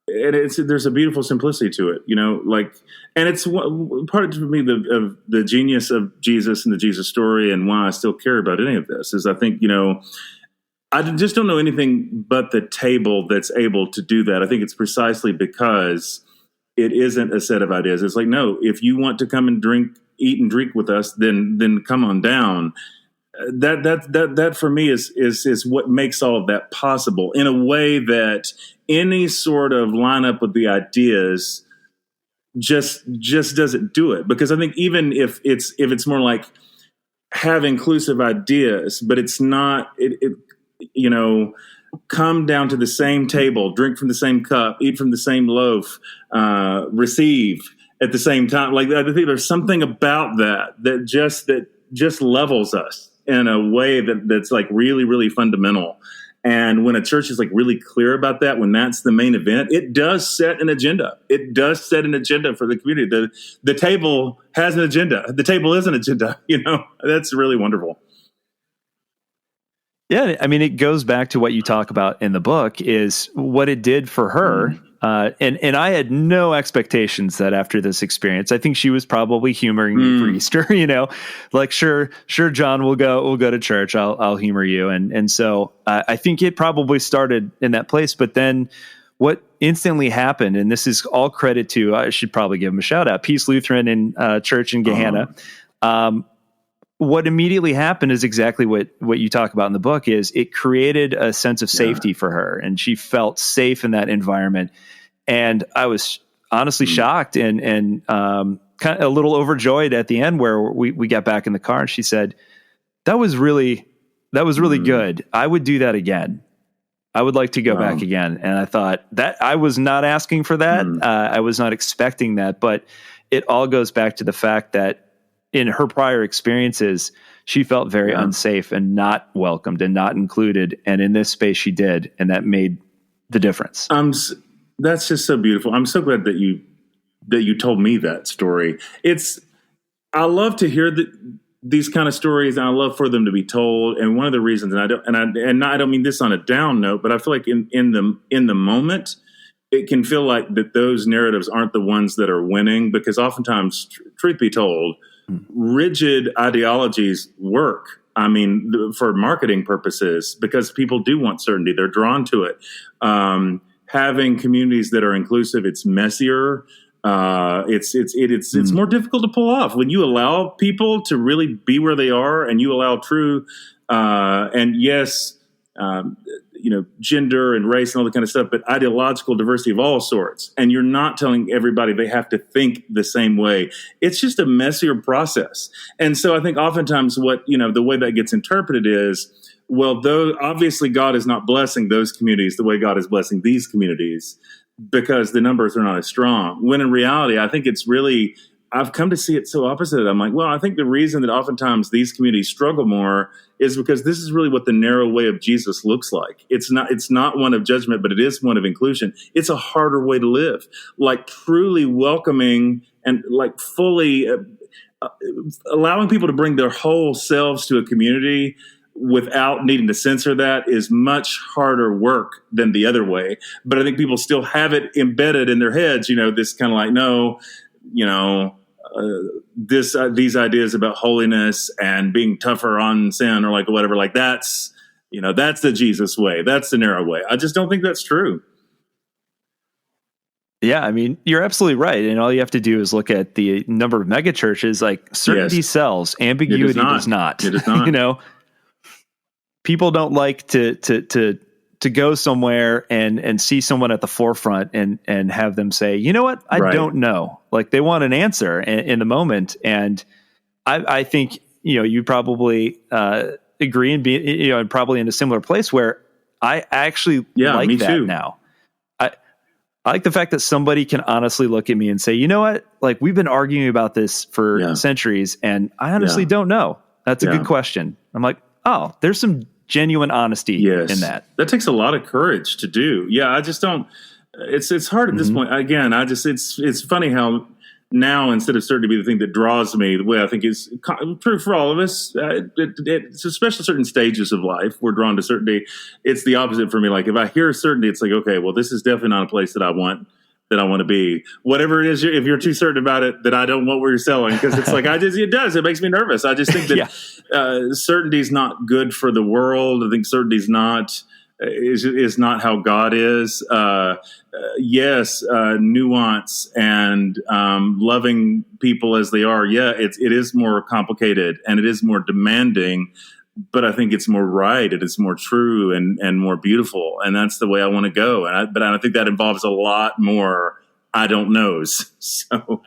And there's a beautiful simplicity to it, you know, like, and it's part of me of the genius of Jesus and the Jesus story, and why I still care about any of this is I think, you know, I just don't know anything but the table that's able to do that. I think it's precisely because it isn't a set of ideas. It's like, no, if you want to come and eat and drink with us, then come on down. That for me is what makes all of that possible, in a way that any sort of lineup with the ideas just doesn't do it. Because I think even if it's more like have inclusive ideas, but it's not, you know, come down to the same table, drink from the same cup, eat from the same loaf, receive at the same time. Like, I think there's something about that just levels us in a way that's like really, really fundamental. And when a church is like really clear about that, when that's the main event, it does set an agenda. It does set an agenda for the community. The table has an agenda. The table is an agenda. You know, that's really wonderful. Yeah, I mean, it goes back to what you talk about in the book is what it did for her. And I had no expectations that after this experience, I think she was probably humoring me for Easter, you know, like, sure, John, we'll go to church. I'll humor you. And so I think it probably started in that place, but then what instantly happened, and this is all credit to, I should probably give him a shout out, Peace Lutheran and Church in Gahanna. What immediately happened is exactly what you talk about in the book is it created a sense of safety for her, and she felt safe in that environment. And I was honestly shocked and kind of a little overjoyed at the end where we got back in the car and she said, that was really good. I would do that again. I would like to go back again. And I thought that I was not asking for that. I was not expecting that, but it all goes back to the fact that in her prior experiences, she felt very unsafe and not welcomed and not included. And in this space she did. And that made the difference. That's just so beautiful. I'm so glad that you told me that story. I love to hear these kind of stories, and I love for them to be told. And one of the reasons, and I don't mean this on a down note, but I feel like in the moment, it can feel like that those narratives aren't the ones that are winning, because oftentimes, truth be told, rigid ideologies work. I mean, for marketing purposes, because people do want certainty. They're drawn to it. Having communities that are inclusive, it's messier. It's more difficult to pull off when you allow people to really be where they are, and you allow true, and yes, gender and race and all that kind of stuff, but ideological diversity of all sorts. And you're not telling everybody they have to think the same way. It's just a messier process. And so I think oftentimes the way that gets interpreted is, well, though obviously God is not blessing those communities the way God is blessing these communities because the numbers are not as strong. When in reality, I think it's really, I've come to see it so opposite. I'm like, well, I think the reason that oftentimes these communities struggle more is because this is really what the narrow way of Jesus looks like. It's not one of judgment, but it is one of inclusion. It's a harder way to live, like truly welcoming and like fully allowing people to bring their whole selves to a community without needing to censor that is much harder work than the other way. But I think people still have it embedded in their heads, this kind of like, no, these ideas about holiness and being tougher on sin or like whatever, like that's the Jesus way. That's the narrow way. I just don't think that's true. Yeah, I mean, you're absolutely right. And all you have to do is look at the number of mega churches. Like, certainty sells, ambiguity does not. It does not. People don't like to go somewhere and see someone at the forefront and have them say, you know what, I don't know. Like, they want an answer in the moment. And I think, you probably agree and be, and probably in a similar place where I actually like that too. Now. I like the fact that somebody can honestly look at me and say, you know what, like, we've been arguing about this for centuries and I honestly don't know. That's a good question. I'm like, oh, there's some genuine honesty in that. That takes a lot of courage to do. Yeah. I just don't, it's hard at this point. Again, it's funny how now, instead of certainty be the thing that draws me, the way I think is true for all of us, it's especially certain stages of life, we're drawn to certainty. It's the opposite for me. Like, if I hear certainty, it's like, okay, well, this is definitely not a place that I want to be. Whatever it is, if you're too certain about it, that I don't want what you're selling, because it's like, it makes me nervous. I just think that certainty is not good for the world. I think certainty is not how God is. Yes, nuance and loving people as they are. Yeah, it is more complicated and it is more demanding, but I think it's more right. It is more true and more beautiful, and that's the way I want to go. But I think that involves a lot more I don't knows. So,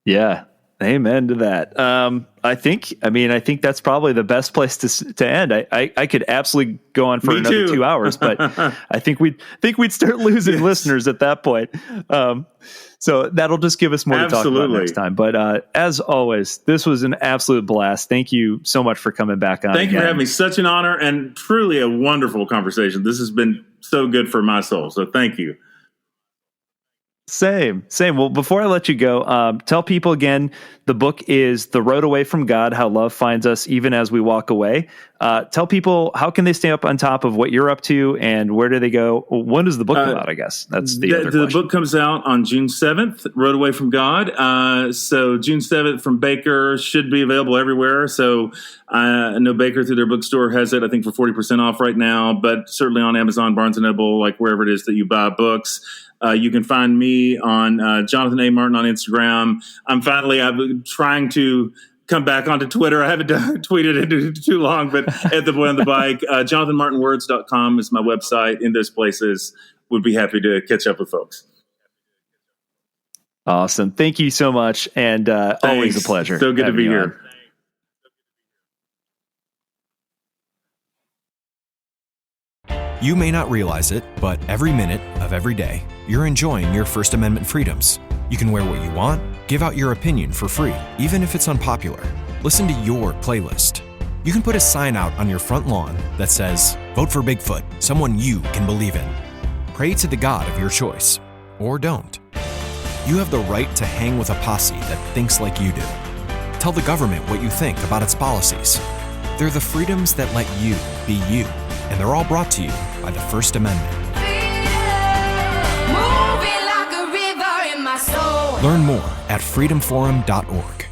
yeah. Amen to that. I think that's probably the best place to end. I could absolutely go on for another 2 hours, but I think we'd start losing listeners at that point. So that'll just give us more to talk about next time. But as always, this was an absolute blast. Thank you so much for coming back on. Thank you for having me. Such an honor and truly a wonderful conversation. This has been so good for my soul. So thank you. Same. Well, before I let you go, tell people again, the book is The Road Away from God, How Love Finds Us Even As We Walk Away. Tell people, how can they stay up on top of what you're up to, and where do they go? When does the book come out, I guess? That's the other question. The book comes out on June 7th, Road Away from God. So June 7th from Baker, should be available everywhere. So I know Baker through their bookstore has it, I think, for 40% off right now, but certainly on Amazon, Barnes & Noble, like wherever it is that you buy books. You can find me on Jonathan A. Martin on Instagram. I've been trying to come back onto Twitter. I haven't tweeted it too long, but at the Boy on the Bike, JonathanMartinWords.com is my website. In those places, would be happy to catch up with folks. Awesome. Thank you so much. And always a pleasure. So good to be here. You may not realize it, but every minute of every day, you're enjoying your First Amendment freedoms. You can wear what you want, give out your opinion for free, even if it's unpopular. Listen to your playlist. You can put a sign out on your front lawn that says, "Vote for Bigfoot, someone you can believe in." Pray to the God of your choice, or don't. You have the right to hang with a posse that thinks like you do. Tell the government what you think about its policies. They're the freedoms that let you be you, and they're all brought to you by the First Amendment. Learn more at freedomforum.org.